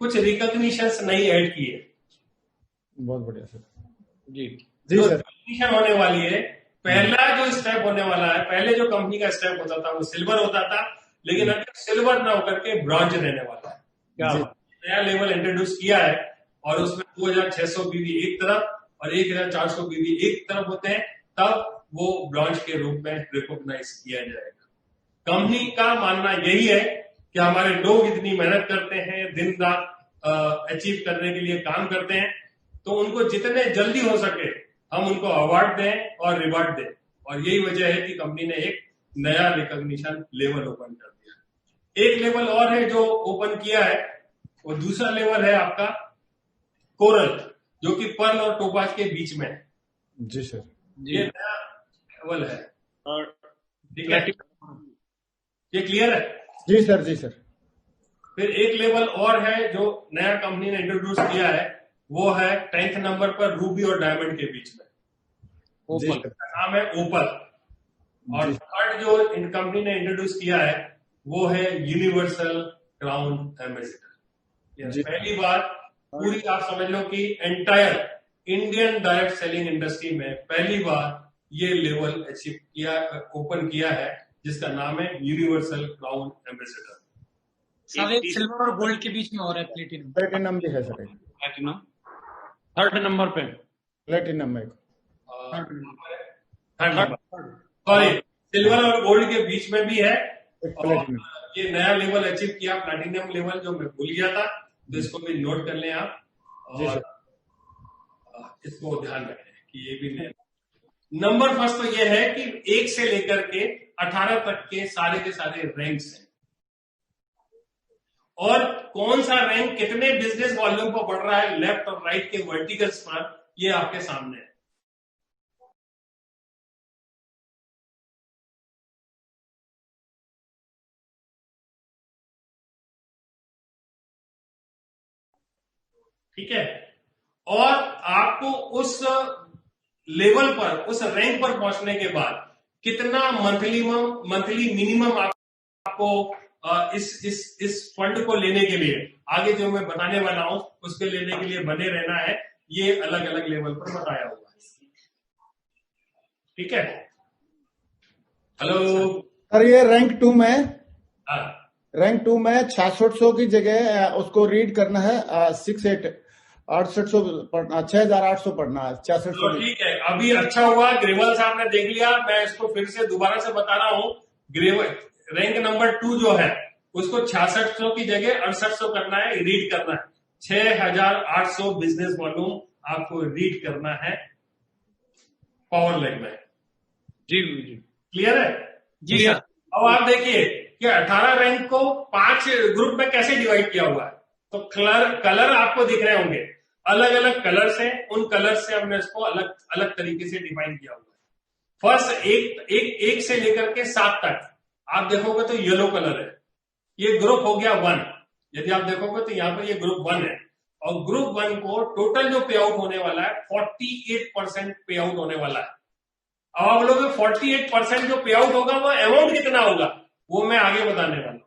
कुछ रिकॉग्निशन नहीं ऐड की है। बहुत बढ़िया सर। जी जी सर। रिकॉग्निशन होने वाली है। पहला जो स्टेप होने वाला है, पहले जो कंपनी का स्टेप होता था वो सिल्वर होता था, लेकिन अब सिल्वर ना होकर के ब्रॉन्ज रहने वाला है। क्या नया लेवल इंट्रोड्यूस किया है और उसमें 2600 बीबी एक तरफ और 1400 बीबी एक तरफ होते हैं, तब वो ब्रॉन्ज के रूप में रिकॉग्नाइज किया जाएगा। कंपनी का मानना यही है कि हमारे लोग इतनी मेहनत करते हैं, दिन रात अचीव करने के लिए काम करते हैं, तो उनको जितने जल्दी हो सके हम उनको अवार्ड दें और रिवार्ड दें, और यही वजह है कि कंपनी ने एक नया रिकॉग्निशन लेवल ओपन कर दिया। एक लेवल और है जो ओपन किया है, वो दूसरा लेवल है आपका कोरल, जो कि पर्ल और टोपाज के बीच में है। जी सर। ये नया लेवल है। और ठीक है, ये क्लियर है? जी सर। जी सर। फिर एक लेवल और है जो नया कंपनी ने इंट्रोड्यूस किया है, वो है 10th नंबर पर रूबी और डायमंड के बीच में, ओपल का नाम है ओपल। और थर्ड जो इन कंपनी ने इंट्रोड्यूस किया है वो है यूनिवर्सल क्राउन एम्बेसडर। पहली बार पूरी आप समझ लो कि entire Indian direct selling industry में पहली बार ये लेवल अचीव किया, ओपन किया है, जिसका नाम है यूनिवर्सल क्राउन एम्बेसडर। सिल्वर और गोल्ड के बीच में हो रहा है प्लेटिनम। प्लेटिनम भी है सर। प्लेटिनम थर्ड नंबर पे, प्लेटिनम में थर्ड नंबर, सॉरी सिल्वर और गोल्ड के बीच में भी है। और ये नया लेवल अचीव किया, प्लैटिनम लेवल, जो मैं भूल गया था, तो इसको भी नोट कर लें आप और इसको ध्यान रखें कि ये भी नया। नंबर फर्स्ट तो ये है कि 1 से लेकर के 18 तक के सारे रैंक्स हैं, और कौन सा रैंक कितने बिजनेस वॉल्यूम पर बढ़ रहा है लेफ्ट और राइट के वर्टिकल्स पर, ये आपके सामने है। ठीक है, और आपको उस लेवल पर, उस रैंक पर पहुंचने के बाद कितना मंथली मिनिमम आपको इस फंड को लेने के लिए, आगे जो मैं बताने वाला हूं उसके लेने के लिए बने रहना है, ये अलग अलग लेवल पर बताया हुआ है। ठीक है, हेलो सर। ये रैंक 2 में, रैंक 2 में 6600 की जगह उसको रीड करना है 6800 पढ़ना, 6800 पढ़ना है, 6600। ठीक है, अभी अच्छा हुआ ग्रेवल साहब ने देख लिया, मैं इसको फिर से दोबारा से बता रहा हूं। ग्रेवल रैंक नंबर 2 जो है उसको 6600 की जगह 6800 करना है, रीड करना है। 6800 बिजनेस वॉल्यूम आपको रीड करना है पावर लेग में। जी जी, क्लियर है? जी सर। अब आप देखिए कि 18 रैंक को 5 ग्रुप में कैसे डिवाइड किया हुआ है। तो कलर आपको दिख रहे होंगे, अलग अलग कलर्स हैं, उन कलर्स से हमने इसको अलग अलग तरीके से डिफाइन किया हुआ है। फर्स्ट एक से लेकर के 7 तक आप देखोगे तो येलो कलर है, ये ग्रुप हो गया 1। यदि आप देखोगे तो यहाँ पर ये ग्रुप 1 है, और ग्रुप 1 को टोटल जो पे आउट होने वाला है 48% पे आउट होने वाला है। अब आप लोग 48% जो पे आउट होगा वो अमाउंट कितना होगा वो मैं आगे बताने वाला हूँ।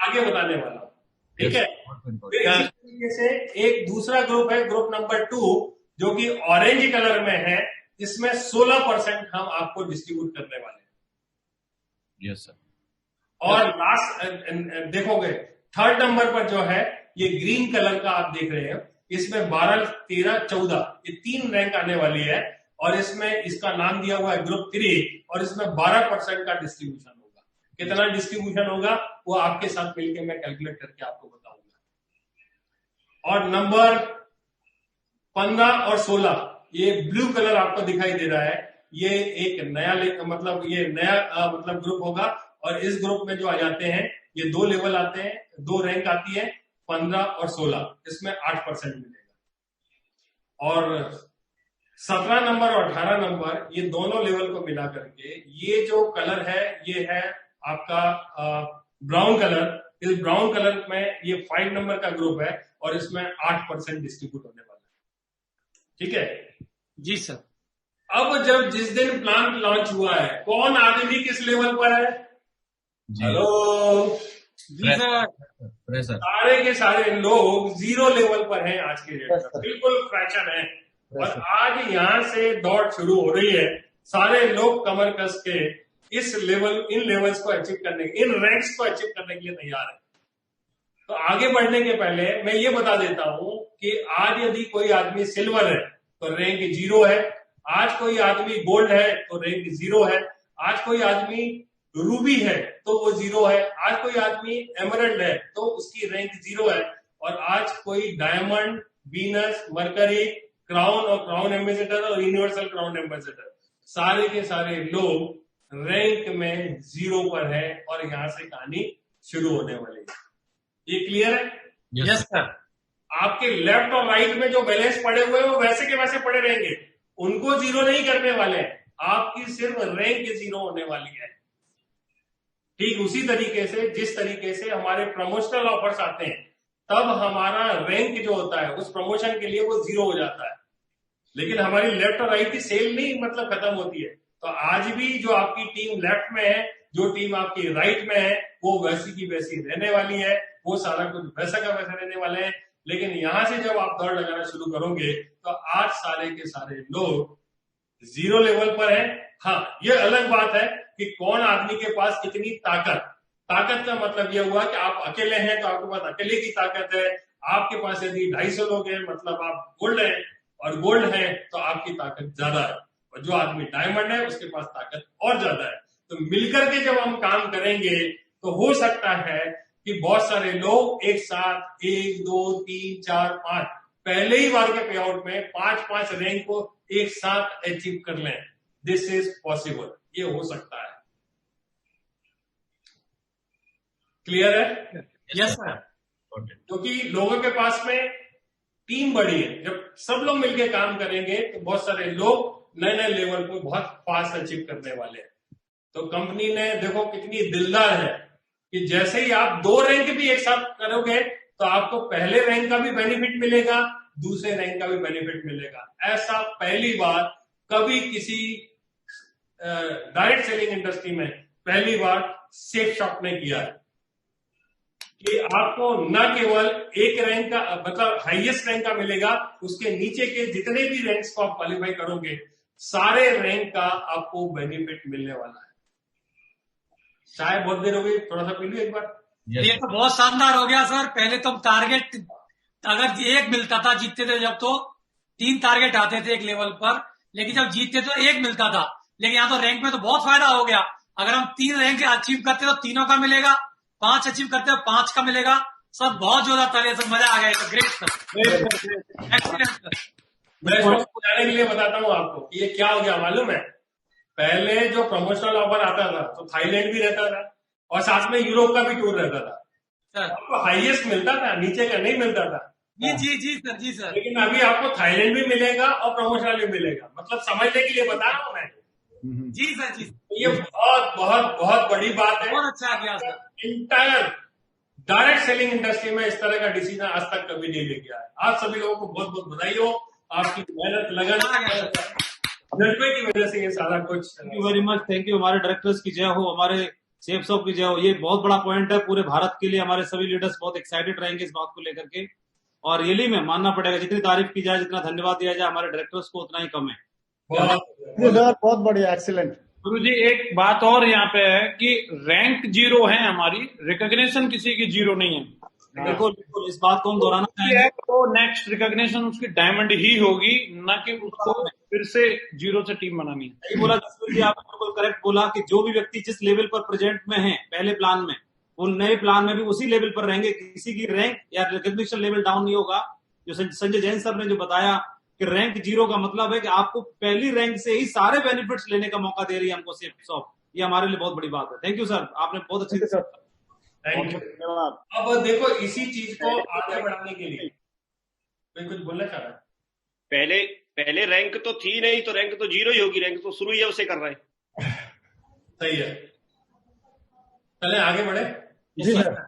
आगे बताने वाला हूँ। ठीक है, फिर इसी तरीके से एक दूसरा ग्रुप है, ग्रुप नंबर 2, जो कि ऑरेंज कलर में है, इसमें 16% हम आपको डिस्ट्रीब्यूट करने वाले हैं। Yes sir. और लास्ट देखोगे थर्ड नंबर पर जो है ये ग्रीन कलर का आप देख रहे हैं, इसमें 12, 13, 14 ये 3 रैंक आने वाली है, और इसमें इसका नाम दिया हुआ है ग्रुप 3, और इसमें 12% का डिस्ट्रीब्यूशन होगा। कितना डिस्ट्रीब्यूशन होगा वो आपके साथ मिलकर मैं कैलकुलेट करके आपको बताऊंगा। और नंबर 15 और 16 ये ब्लू कलर आपको दिखाई दे रहा है, ये एक नया मतलब ये नया मतलब ग्रुप होगा, और इस ग्रुप में जो आ जाते हैं ये 2 लेवल आते हैं, 2 रैंक आती है, 15 और 16, इसमें 8% मिलेगा। और 17 नंबर और 18 नंबर ये दोनों लेवल को मिला करके ये जो कलर है ये है आपका ब्राउन कलर। इस ब्राउन कलर में ये 5 नंबर का ग्रुप है, और इसमें 8% डिस्ट्रीब्यूट होने वाला है। ठीक है जी सर। अब जब जिस दिन प्लान लॉन्च हुआ है, कौन आदमी किस लेवल पर है? हेलो जी सर। प्रेशर सारे के सारे लोग 0 लेवल पर हैं आज के डेट में, बिल्कुल फ्रैक्चर है। और आज यहाँ से दौड़ शुरू हो रही है, सारे लोग कमर कस के इन लेवल्स को अचीव करने, इन रैंक्स को अचीव करने के लिए तैयार है। तो आगे बढ़ने के पहले मैं ये बता देता हूं कि आज यदि कोई आदमी सिल्वर है तो रैंक 0 है, आज कोई आदमी गोल्ड है तो रैंक 0 है, आज कोई आदमी रूबी है तो वो 0 है, आज कोई आदमी एमरल्ड है तो उसकी रैंक 0 है, और आज कोई डायमंड, वीनस, मरकरी, क्राउन और क्राउन एम्बेसडर और यूनिवर्सल क्राउन एम्बेसडर, सारे के सारे लोग रैंक में 0 पर है और यहां से कहानी शुरू होने वाली है। ये क्लियर है? Yes sir. आपके लेफ्ट और राइट में जो बैलेंस पड़े हुए हैं वो वैसे के वैसे पड़े रहेंगे, उनको 0 नहीं करने वाले हैं, आपकी सिर्फ रैंक 0 होने वाली है। ठीक उसी तरीके से जिस तरीके से हमारे प्रमोशनल ऑफर्स आते हैं, तब हमारा रैंक जो होता है उस प्रमोशन के लिए वो 0 हो जाता है, लेकिन हमारी लेफ्ट और राइट की सेल नहीं मतलब खत्म होती है। तो आज भी जो आपकी टीम लेफ्ट में है, जो टीम आपकी राइट में है, वो वैसी की वैसी रहने वाली है, वो सारा कुछ वैसा का वैसा रहने वाले हैं। लेकिन यहां से जब आप दौड़ लगाना शुरू करोगे तो आज सारे के सारे लोग 0 लेवल पर हैं। हाँ, ये अलग बात है कि कौन आदमी के पास कितनी ताकत का मतलब यह हुआ कि आप अकेले हैं तो आपके पास अकेले की ताकत है, आपके पास यदि 250 लोग हैं मतलब आप गोल्ड हैं, और गोल्ड है तो आपकी ताकत ज्यादा है, और जो आदमी डायमंड है उसके पास ताकत और ज्यादा है। तो मिलकर के जब हम काम करेंगे तो हो सकता है कि बहुत सारे लोग एक साथ 1, 2, 3, 4, 5 पहले ही बार के पे आउट में 5 रैंक को एक साथ अचीव कर लें। दिस इज पॉसिबल, ये हो सकता है। क्लियर है? Yes sir. क्योंकि लोगों के पास में टीम बड़ी है, जब सब लोग मिलकर काम करेंगे तो बहुत सारे लोग नए नए लेवल को बहुत फास्ट अचीव करने वाले हैं। तो कंपनी ने देखो कितनी दिलदार है कि जैसे ही आप 2 रैंक भी एक साथ करोगे तो आपको पहले रैंक का भी बेनिफिट मिलेगा, दूसरे रैंक का भी बेनिफिट मिलेगा। ऐसा पहली बार कभी किसी डायरेक्ट सेलिंग इंडस्ट्री में पहली बार सेफ शॉप ने किया है कि आपको न केवल एक रैंक का मतलब हाईएस्ट रैंक का मिलेगा, उसके नीचे के जितने भी रैंक्स को आप क्वालिफाई करोगे सारे रैंक का आपको बेनिफिट मिलने वाला है। चाय बहुत देर हो गई, थोड़ा सा पी लो एक बार। ये तो बहुत शानदार हो गया सर। पहले तो टारगेट अगर 1 मिलता था, जीतते थे जब तो 3 टारगेट आते थे एक लेवल पर, लेकिन जब जीतते तो 1 मिलता था। लेकिन यहाँ तो रैंक में तो बहुत फायदा हो गया। अगर हम 3 रैंक अचीव करते तो 3 का मिलेगा, 5 अचीव करते हो 5 का मिलेगा। सब बहुत जोरदार तालियां, सब मजा आ गया। तो ग्रेट सर, एक्सीलेंट सर। मैं बताने के लिए बताता हूँ आपको कि ये क्या हो गया मालूम है। पहले जो प्रमोशनल ऑफर आता था तो थाईलैंड भी रहता था और साथ में यूरोप का भी टूर रहता था। आपको हाईएस्ट मिलता था, नीचे का नहीं मिलता था। जी सर, जी सर। लेकिन अभी आपको थाईलैंड भी मिलेगा और प्रमोशनल भी मिलेगा। मतलब समझने के लिए बता रहा हूँ मैं। जी सर, जी। ये बहुत बहुत बहुत बड़ी बात है। बहुत अच्छा किया sir. Entire direct selling industry में इस तरह का डिसीजन आज तक कभी नहीं लेके आया। आप सभी लोगों को बहुत बहुत बधाई हो, आपकी मेहनत लगन जज्बे की वजह से ये सारा कुछ। Thank you very much, thank you. हमारे डायरेक्टर्स की जय हो, हमारे सेफ शॉप की जय हो। ये बहुत बड़ा पॉइंट है पूरे भारत के लिए। हमारे सभी लीडर्स बहुत एक्साइटेड रहेंगे इस बात को लेकर के, और रियली में मानना पड़ेगा जितनी तारीफ की जाए, जितना धन्यवाद दिया जाए हमारे डायरेक्टर्स को, उतना ही कम है। बहुत बढ़िया, एक्सीलेंट। गुरु जी एक बात और यहाँ पे है कि रैंक 0 है हमारी, रिकॉग्निशन किसी की 0 नहीं है। बिल्कुल बिल्कुल, इस बात को हम दोहराना चाहेंगे। तो नेक्स्ट रिकॉग्निशन उसकी डायमंड ही होगी, न कि उसको फिर से 0 से टीम बनानी है। सही बोला जसवीर जी, आपने बिल्कुल करेक्ट बोला कि जो भी व्यक्ति जिस लेवल पर प्रेजेंट में है पहले प्लान में, वो नए प्लान में भी उसी लेवल पर रहेंगे। किसी की रैंक या रिकॉग्निशन लेवल डाउन नहीं होगा। जो संजय जैन सर ने जो बताया कि रैंक 0 का मतलब है कि आपको पहली रैंक से ही सारे बेनिफिट्स लेने का मौका दे रही है हमको सेफ शॉप। ये हमारे लिए बहुत बड़ी बात है। थैंक यू सर, आपने बहुत अच्छी थैंक यू। अब देखो इसी चीज को आगे बढ़ाने के लिए मैं कुछ बोलना चाह रहा है। पहले रैंक तो थी नहीं, तो रैंक तो 0 ही होगी। रैंक तो शुरू ही है उसे कर रहे हैं। सही है, चले आगे बढ़े। जी सर।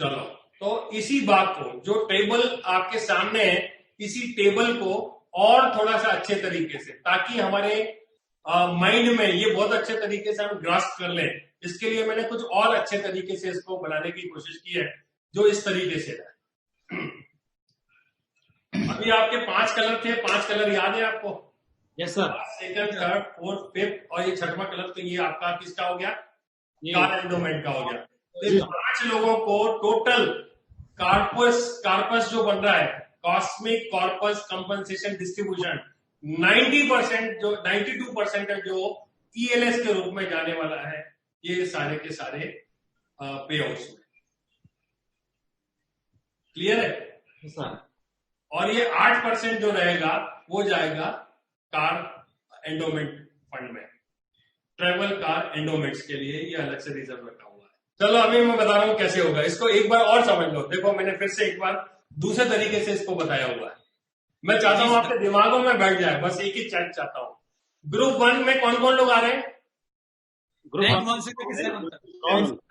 चलो, तो इसी बात को जो टेबल आपके सामने है, इसी टेबल को और थोड़ा सा अच्छे तरीके से, ताकि हमारे माइंड में ये बहुत अच्छे तरीके से हम ग्रास्प कर लें, इसके लिए मैंने कुछ और अच्छे तरीके से इसको बनाने की कोशिश की है, जो इस तरीके से है। अभी आपके 5 कलर थे, 5 कलर याद है आपको? Yes sir. Second, third, fourth, fifth, और ये छठवां कलर, तो ये आपका किसका हो गया? कार एंडोमेंट का हो गया। तो ये 5 लोगों को टोटल कॉर्पस जो बन रहा है, कॉस्मिक कॉर्पस कंपनसेशन डिस्ट्रीब्यूशन, 90% जो 92% है जो ELS के रूप में जाने वाला है, ये सारे के सारे पे आउट्स में। क्लियर है सर? और ये 8% जो रहेगा वो जाएगा कार एंडोमेंट फंड में, ट्रेवल कार एंडोमेंट्स के लिए ये अलग से रिजर्व रखा हुआ है। चलो अभी मैं बता रहा हूं कैसे होगा, इसको एक बार और समझ लो। देखो मैंने फिर से एक बार दूसरे तरीके से इसको बताया हुआ है, मैं चाहता हूं आपके दिमागों में बैठ जाए, बस एक ही चेक चाहता हूं। ग्रुप 1 में कौन कौन लोग आ रहे हैं? रैंक 1 से लेकर 7 तक,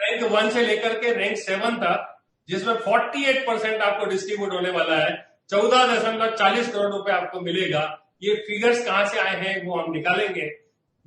रैंक 1 से लेकर के रैंक 7 तक, जिसमें 48% आपको डिस्ट्रीब्यूट होने वाला है, 14.40 करोड़ रुपए आपको मिलेगा। ये फिगर्स कहां से आए हैं वो हम निकालेंगे।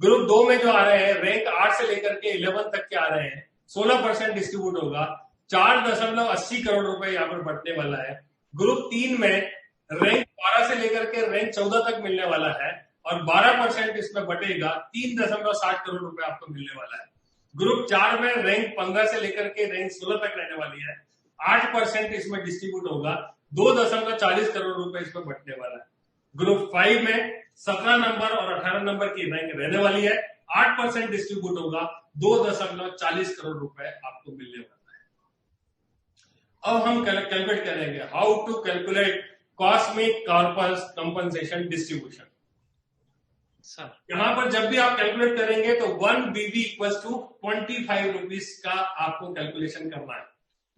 ग्रुप 2 में जो आ रहे हैं, रैंक 8 से लेकर के 11 तक के आ रहे हैं, 16% डिस्ट्रीब्यूट होगा, 4.80 करोड़ रुपए यहाँ पर बढ़ने वाला है। ग्रुप 3 में रैंक 12 से लेकर के रैंक 14 तक मिलने वाला है और 12% इसमें बटेगा, 3.60 करोड़ रुपए आपको मिलने वाला है। ग्रुप 4 में रैंक 15 से लेकर के रैंक 16 तक रहने वाली है, 8% इसमें डिस्ट्रीब्यूट होगा, 2.40 करोड़ रुपए इसमें बटने वाला है। ग्रुप 5 में 17 नंबर और 18 नंबर की रैंक रहने वाली है, 8% डिस्ट्रीब्यूट होगा, 2.40 करोड़ रुपए आपको मिलने वाला है। अब हम कैलकुलेट करेंगे how to calculate cosmic corpus compensation distribution. यहां पर जब भी आप कैलकुलेट करेंगे तो 1 BV इक्वल टू 25 रुपीज का आपको कैलकुलेशन करना है।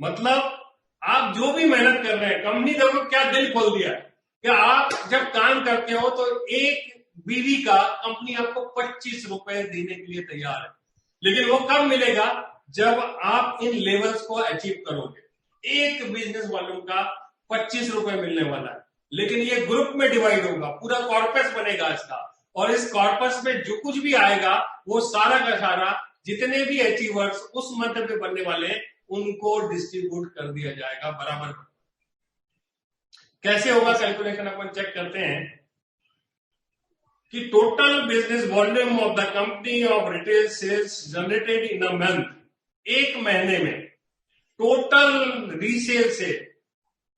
मतलब आप जो भी मेहनत कर रहे हैं, कंपनी ने आपको क्या दिल खोल दिया है कि आप जब काम करते हो तो 1 BV का कंपनी आपको 25 रुपए देने के लिए तैयार है, लेकिन वो कब मिलेगा? जब आप इन लेवल्स को अचीव करोगे। एक बिजनेस वॉल्यूम का 25 रुपए मिलने वाला है, लेकिन ये ग्रुप में डिवाइड होगा, पूरा कॉर्पस बनेगा इसका, और इस कॉर्पस में जो कुछ भी आएगा वो सारा का सारा जितने भी अचीवर्स उस मंथ में बनने वाले हैं उनको डिस्ट्रीब्यूट कर दिया जाएगा बराबर। कैसे होगा कैलकुलेशन, अपन चेक करते हैं कि total business volume of the company of retail sales generated in a month, एक महीने में टोटल रीसेल से,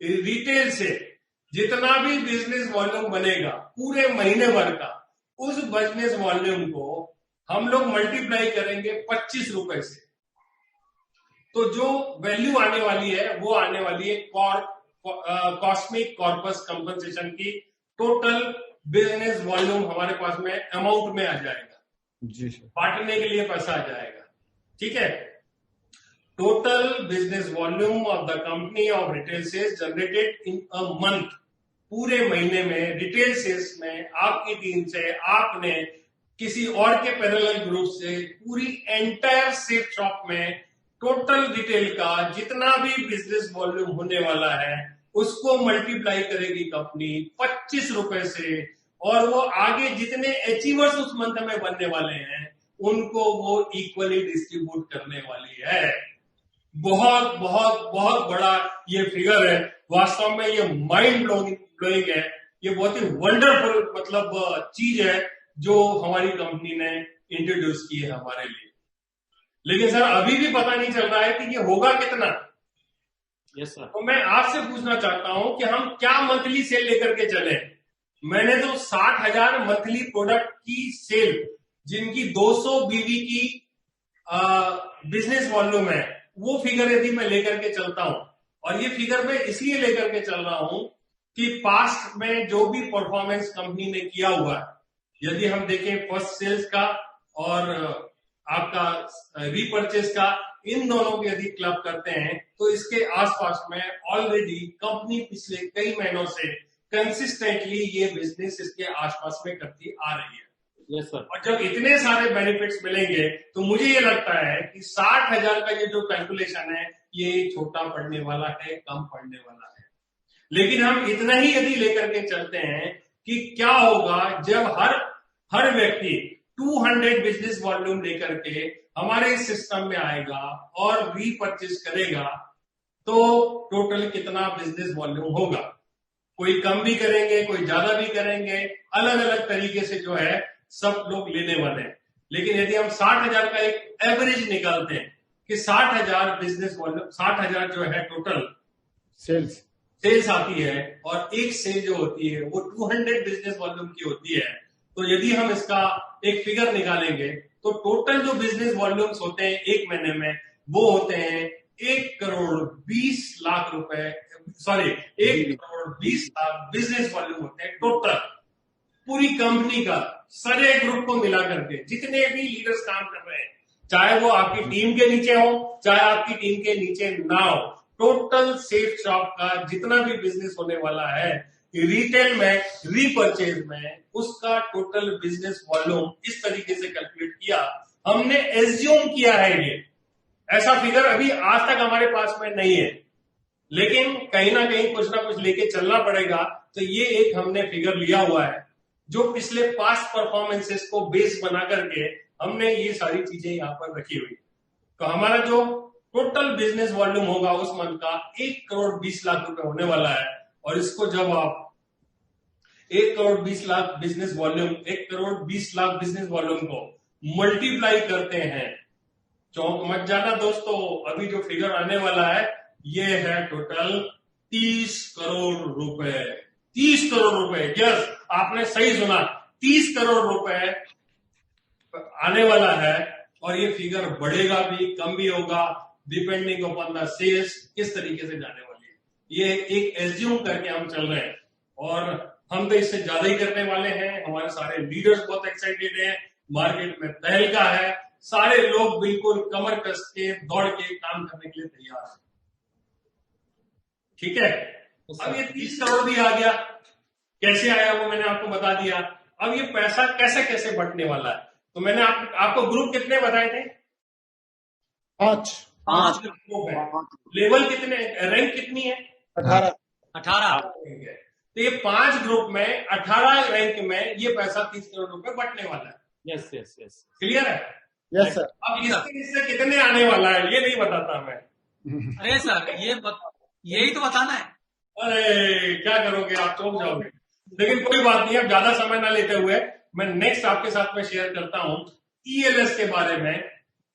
रिटेल से जितना भी बिजनेस वॉल्यूम बनेगा पूरे महीने भर का, उस बिजनेस वॉल्यूम को हम लोग मल्टीप्लाई करेंगे 25 रुपए से, तो जो वैल्यू आने वाली है वो आने वाली है कॉस्मिक कॉर्पस कंपनसेशन की। टोटल बिजनेस वॉल्यूम हमारे पास में अमाउंट में आ जाएगा जी सर, बांटने के लिए पैसा आ जाएगा। ठीक है, total business volume of the company of retail sales generated in a month, पूरे महीने में रिटेल सेल्स में आपकी टीम से, आपने किसी और के पैरेलल ग्रुप से, पूरी एंटायर सेल्स शॉप में टोटल रिटेल का जितना भी बिजनेस वॉल्यूम होने वाला है उसको मल्टीप्लाई करेगी कंपनी 25 रुपए से, और वो आगे जितने अचीवर्स उस मंथ में बनने वाले हैं उनको वो इक्वली डिस्ट्रीब्यूट करने वाली है। बहुत बहुत बहुत बड़ा ये फिगर है, वास्तव में ये माइंड ब्लोइंग है, ये बहुत ही वंडरफुल मतलब चीज है जो हमारी कंपनी ने इंट्रोड्यूस की है हमारे लिए। लेकिन सर अभी भी पता नहीं चल रहा है कि ये होगा कितना। Yes sir. तो मैं आपसे पूछना चाहता हूं कि हम क्या मंथली सेल लेकर के चले। मैंने तो 60,000 मंथली प्रोडक्ट की सेल, जिनकी 200 BV की बिजनेस वॉल्यूम है, वो फिगर यदि मैं लेकर के चलता हूं, और ये फिगर मैं इसलिए लेकर के चल रहा हूं कि पास्ट में जो भी परफॉर्मेंस कंपनी ने किया हुआ है, यदि हम देखें फर्स्ट सेल्स का और आपका रीपर्चेस का, इन दोनों को यदि क्लब करते हैं तो इसके आसपास में ऑलरेडी कंपनी पिछले कई महीनों से कंसिस्टेंटली ये बिजनेस इसके आसपास में करती आ रही है। Yes sir. और जब इतने सारे बेनिफिट्स मिलेंगे तो मुझे ये लगता है कि 60,000 का ये जो कैलकुलेशन है ये छोटा पड़ने वाला है, कम पड़ने वाला है। लेकिन हम इतना ही यदि लेकर के चलते हैं कि क्या होगा जब हर व्यक्ति 200 बिजनेस वॉल्यूम लेकर के हमारे सिस्टम में आएगा और रीपर्चेज करेगा तो टोटल कितना बिजनेस वॉल्यूम होगा। कोई कम भी करेंगे, कोई ज्यादा भी करेंगे, अलग अलग तरीके से जो है सब लोग लेने वाले हैं। लेकिन यदि हम 60,000 का एक एवरेज निकालते हैं कि 60,000 बिजनेस वॉल्यूम, 60,000 जो है टोटल सेल्स आती है और एक सेल जो होती है वो 200 बिजनेस वॉल्यूम की होती है, तो यदि हम इसका एक फिगर निकालेंगे तो टोटल जो बिजनेस वॉल्यूम्स होते हैं एक महीने में वो होते हैं 1,20,00,000 रुपए, सॉरी 1,20,00,000 बिजनेस वॉल्यूम होते हैं टोटल पूरी कंपनी का, सारे ग्रुप को मिला करके जितने भी लीडर्स काम कर रहे हैं, चाहे वो आपकी टीम के नीचे हो चाहे आपकी टीम के नीचे ना हो, टोटल सेफ शॉप का जितना भी बिजनेस होने वाला है रिटेल में, रीपरचेज में, उसका टोटल बिजनेस वॉल्यूम इस तरीके से कैलकुलेट किया। हमने एज्यूम किया है, ये ऐसा फिगर अभी आज तक हमारे पास में नहीं है, लेकिन कहीं ना कहीं कुछ ना कुछ लेके चलना पड़ेगा। तो ये एक हमने फिगर लिया हुआ है जो पिछले पास्ट परफॉर्मेंसेस को बेस बना करके हमने ये सारी चीजें यहाँ पर रखी हुई। तो हमारा जो टोटल बिजनेस वॉल्यूम होगा उस मंथ का 1,20,00,000 रुपए होने वाला है। और इसको जब आप 1,20,00,000 बिजनेस वॉल्यूम, 1,20,00,000 बिजनेस वॉल्यूम को मल्टीप्लाई करते हैं, चौंक मत जाना दोस्तों, अभी जो फिगर आने वाला है ये है टोटल 30 करोड़ रुपए। 30 करोड़ रुपए, यस आपने सही सुना, 30 करोड़ रुपए आने वाला है। और ये फिगर बढ़ेगा भी, कम भी होगा, डिपेंडिंग अपॉन द सेल्स किस तरीके से जाने वाली है। ये एक एज्यूम करके हम चल रहे हैं और हम तो इससे ज्यादा ही करने वाले हैं। हमारे सारे लीडर्स बहुत एक्साइटेड हैं, मार्केट में तहलका है, सारे लोग बिल्कुल कमर कस के दौड़ के काम करने के लिए तैयार हैं। ठीक है, अब ये 30 करोड़ भी आ गया, कैसे आया वो मैंने आपको बता दिया। अब ये पैसा कैसे कैसे बंटने वाला है, तो मैंने आपको ग्रुप कितने बताए थे? 5 लेवल कितने, रैंक कितनी है? 18। तो ये 5 ग्रुप में 18 रैंक में ये पैसा 30 करोड़ रुपए बंटने वाला है। यस यस यस, क्लियर है? Yes sir. अब इससे कितने आने वाला है ये नहीं बताता मैं। अरे सर यही तो बताना है। अरे क्या करोगे आप, चौंक जाओगे। लेकिन कोई बात नहीं, अब ज्यादा समय ना लेते हुए मैं नेक्स्ट आपके साथ में शेयर करता हूं ईएलएस के बारे में।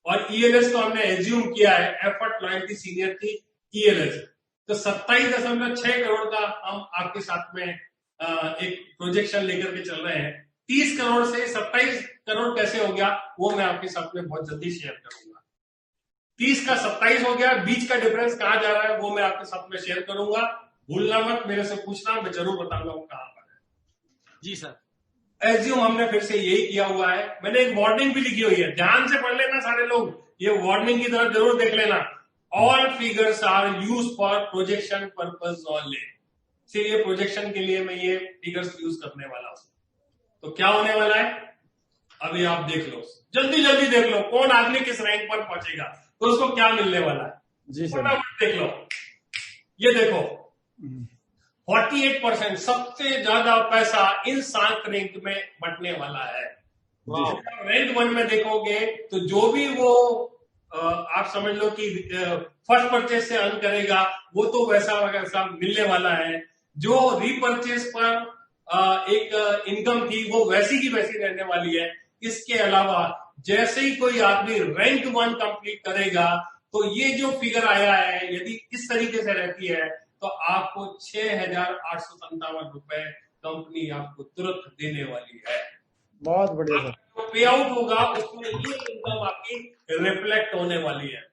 और ईएलएस तो हमने एज्यूम किया है, एफर्ट लॉयल्टी सीनियर की ईएलएस। तो 27.6 करोड़ का हम आपके साथ में एक प्रोजेक्शन लेकर के चल रहे हैं। 30 करोड़ से 27 करोड़ कैसे हो गया वो मैं आपके साथ में बहुत जल्दी शेयर करूंगा। 30 का 27 हो गया, बीच का डिफरेंस कहां जा रहा है वो मैं आपके साथ में शेयर करूंगा। भूलना मत, मेरे से पूछना, मैं जरूर बताऊंगा वो कहां पर है। जी सर। एज्यूम हमने फिर से यही किया हुआ है। मैंने एक वार्निंग भी लिखी हुई है, ध्यान से पढ़ लेना सारे लोग, ये वार्निंग की तरफ जरूर देख लेना। All figures are use for projection purpose only. सिर्फ ये प्रोजेक्शन के लिए मैं ये फिगर्स यूज करने वाला हूं। तो क्या होने वाला है अभी आप देख लो, जल्दी जल्दी देख लो कौन आदमी किस रैंक पर पहुंचेगा तो उसको क्या मिलने वाला है। जी सर। फटाफट देख लो, ये देखो 48% सबसे ज्यादा पैसा इन 7 रैंक में बंटने वाला है। रैंक 1 में देखोगे तो जो भी वो आप समझ लो कि फर्स्ट परचेज से अर्न करेगा वो तो वैसा वैसा मिलने वाला है। जो रीपरचेज पर एक इनकम थी वो वैसी की वैसी रहने वाली है। इसके अलावा जैसे ही कोई आदमी रैंक 1 कंप्लीट करेगा तो ये जो फिगर आया है यदि इस तरीके से रहती है तो आपको 6,857 रुपए कंपनी आपको तुरंत देने वाली है। बहुत बढ़िया सर। जो पे आउट होगा उसमें ये इनकम आपकी रिफ्लेक्ट होने वाली है।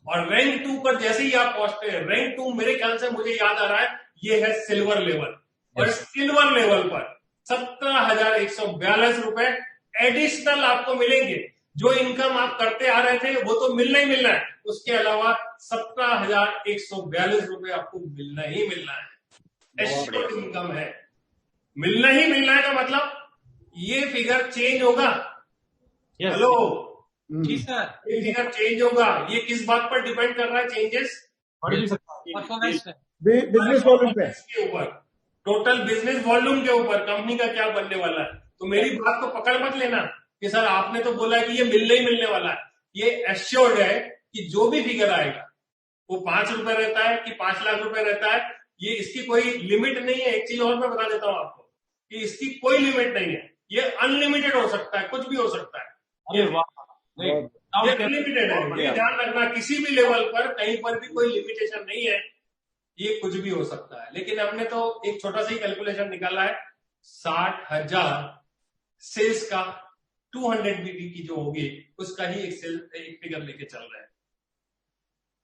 और रैंक 2 पर जैसे ही आप पहुंचते हैं, रैंक 2 मेरे ख्याल से मुझे याद आ रहा है ये है सिल्वर लेवल, और सिल्वर लेवल पर 17,142 रुपए एडिशनल आपको मिलेंगे। जो इनकम आप करते आ रहे थे वो तो मिलना ही मिलना है, उसके अलावा 17,142 रुपए आपको मिलना ही मिलना है। एश्योर्ड इनकम है, मिलना ही मिलना है का मतलब ये फिगर चेंज होगा। हेलो जी सर। ये फिगर चेंज होगा, ये किस बात पर डिपेंड कर रहा है चेंजेस? परफॉर्मेंस पे, बिजनेस वॉल्यूम पे, के ऊपर, टोटल बिजनेस वॉल्यूम के ऊपर कंपनी का क्या बनने वाला है। तो मेरी बात को पकड़ मत लेना, कि सर आपने तो बोला है कि ये मिलने ही मिलने वाला है। ये एश्योर्ड है कि जो भी फिगर आएगा वो 5 रुपए रहता है कि 5 लाख रुपए रहता है, ये इसकी कोई लिमिट नहीं है। एक चीज और मैं बता देता हूं आपको कि इसकी कोई लिमिट नहीं है, ये अनलिमिटेड हो सकता है, कुछ भी हो सकता है। अरे वाह, ये अनलिमिटेड है, ये ध्यान रखना। किसी भी लेवल पर कहीं पर भी कोई लिमिटेशन नहीं है, ये कुछ भी हो सकता है। लेकिन हमने तो एक छोटा सा ही कैलकुलेशन निकाला है, 60,000 सेल्स का 200 बीबी की जो होगी उसका ही एक फिगर लेके चल रहा है।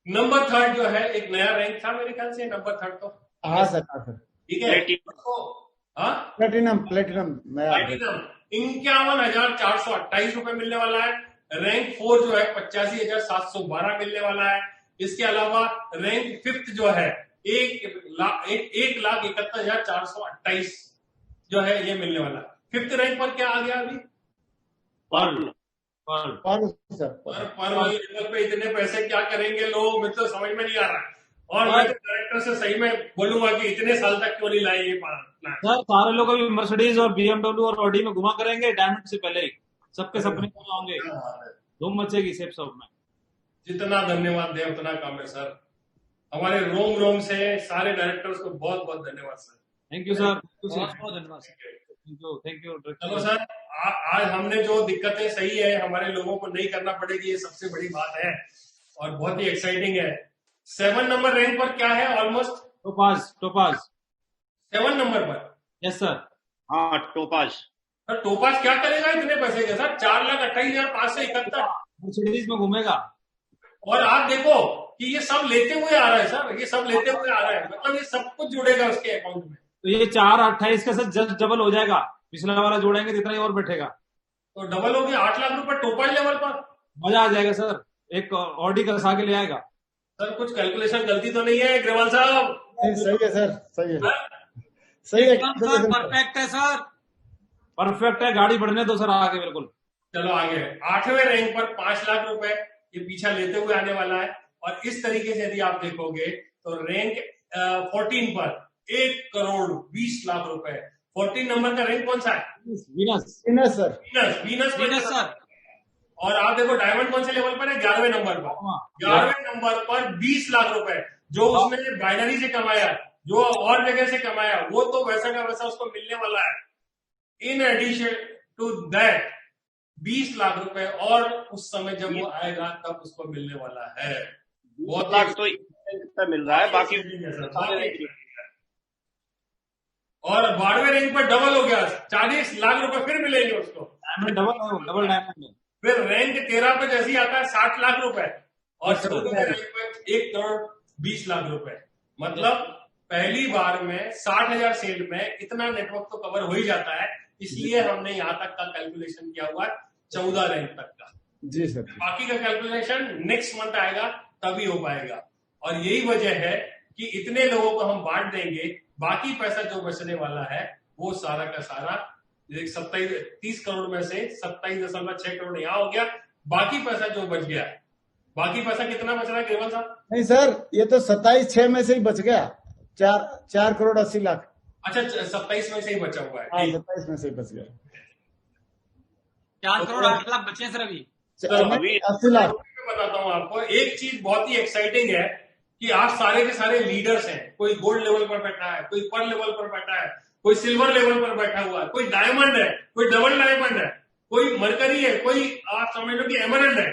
नंबर 3 जो है एक नया रैंक था मेरे ख्याल से, नंबर 3 तो हाँ सर ठीक है। प्लेटिनम प्लेटिनम 51,428 रुपए मिलने वाला है। रैंक 4 जो है 85,712 मिलने वाला है। इसके अलावा रैंक 5 जो है 1,71,428 जो है ये मिलने वाला है। 5th रैंक पर क्या आ गया अभी? पर्ल पर वाले लेवल पे इतने पैसे क्या करेंगे लोग, मुझे तो समझ में नहीं आ रहा है। और मैं तो डायरेक्टर से सही में बोलूंगा कि इतने साल तक क्यों नहीं लाए ये प्लान। सर सारे लोग अभी मर्सिडीज और BMW और ऑडी में घुमा करेंगे डायमंड से पहले ही, सबके सपने पूरे होंगे, धूम मचेगी सेफ सब में। जितना धन्यवाद दे उतना कम है सर। हमारे रोम रोम से सारे डायरेक्टर्स को बहुत बहुत धन्यवाद सर। थैंक यू सर, बहुत धन्यवाद सर। Thank you. चलो सर, आज हमने जो दिक्कतें सही है हमारे लोगों को नहीं करना पड़ेगी, ये सबसे बड़ी बात है और बहुत ही एक्साइटिंग है। 7 नंबर रैंक पर क्या है? ऑलमोस्ट टोपाज 7 नंबर पर। Yes sir. हाँ टोपाज। सर टोपाज क्या करेगा इतने पैसे के सर? 4,28,571। मर्सिडीज में घूमेगा। और आप देखो कि ये सब लेते हुए आ रहा है सर, ये सब लेते हुए आ रहा है, मतलब ये सब कुछ जुड़ेगा उसके अकाउंट में। तो ये 4,28 का सर जस्ट डबल हो जाएगा, पिछला वाला जोड़ेंगे तो इतना ही और बैठेगा, तो डबल हो गया 8 लाख रुपए टोपाज लेवल पर। मजा आ जाएगा सर, एक ऑडी का सा के ले आएगा। सर कुछ कैलकुलेशन गलती तो नहीं है ग्रेवाल साहब? सही है सर, सही है परफेक्ट है सर, परफेक्ट है। गाड़ी बढ़ने दो सर आगे बिल्कुल। चलो आगे 8वें रैंक पर 5 लाख रुपए ये पीछा लेते हुए आने वाला है। और इस तरीके से यदि आप देखोगे तो रैंक 14 पर 1,20,00,000 रुपए। 14 नंबर का रैंक कौन सा है? Venus sir. Venus sir. और आप देखो डायमंड कौन से लेवल पर है? 11वें नंबर पर। 11वें नंबर पर 20 लाख रुपए जो उसने बाइनरी से कमाया, जो और जगह से कमाया, वो तो वैसा का वैसा उसको मिलने वाला है। In addition to that 20 lakh रुपए और उस समय जब वो आएगा तब उसको मिलने वाला है। 20 लाख तो जितना मिल रहा है, बाकी और 12वें रैंक पर डबल हो गया, 40 लाख रुपए फिर मिलेंगे उसको। Double diamond. फिर रैंक 13 पे जैसे ही आता है 60 लाख रुपए और 14वें रैंक पे 1,20,00,000 रुपए। मतलब पहली बार में 60,000 सेल में इतना नेटवर्क तो कवर हो ही जाता है। इसलिए हमने यहाँ तक का कैलकुलेशन किया हुआ है 14 रैंक तक का। जी सर। बाकी का कैलकुलेशन नेक्स्ट मंथ आएगा तभी हो पाएगा। और यही वजह है कि इतने लोगों को हम बांट देंगे, बाकी पैसा जो बचने वाला है वो सारा का सारा 30 करोड़ में से 27.6 करोड़ यहाँ हो गया। बाकी पैसा जो बच गया, बाकी पैसा कितना बच रहा है केवल साहब? नहीं सर, ये तो 27,6 में से ही बच गया, 4 करोड़ 80 लाख। अच्छा 27 में से ही बचा हुआ है। हाँ 27 में से ही बच गया। 4 करोड़ 8 लाख बचे सर अभी। 80 लाख। बताता हूँ आपको एक चीज बहुत ही एक्साइटिंग है कि आप सारे के सारे लीडर्स हैं। कोई गोल्ड लेवल पर बैठा है, कोई पर्ल लेवल पर बैठा है, कोई सिल्वर लेवल पर बैठा हुआ है, कोई डायमंड है, कोई डबल डायमंड है, कोई मरकरी है, कोई आप समझ लो कि एमरल्ड है।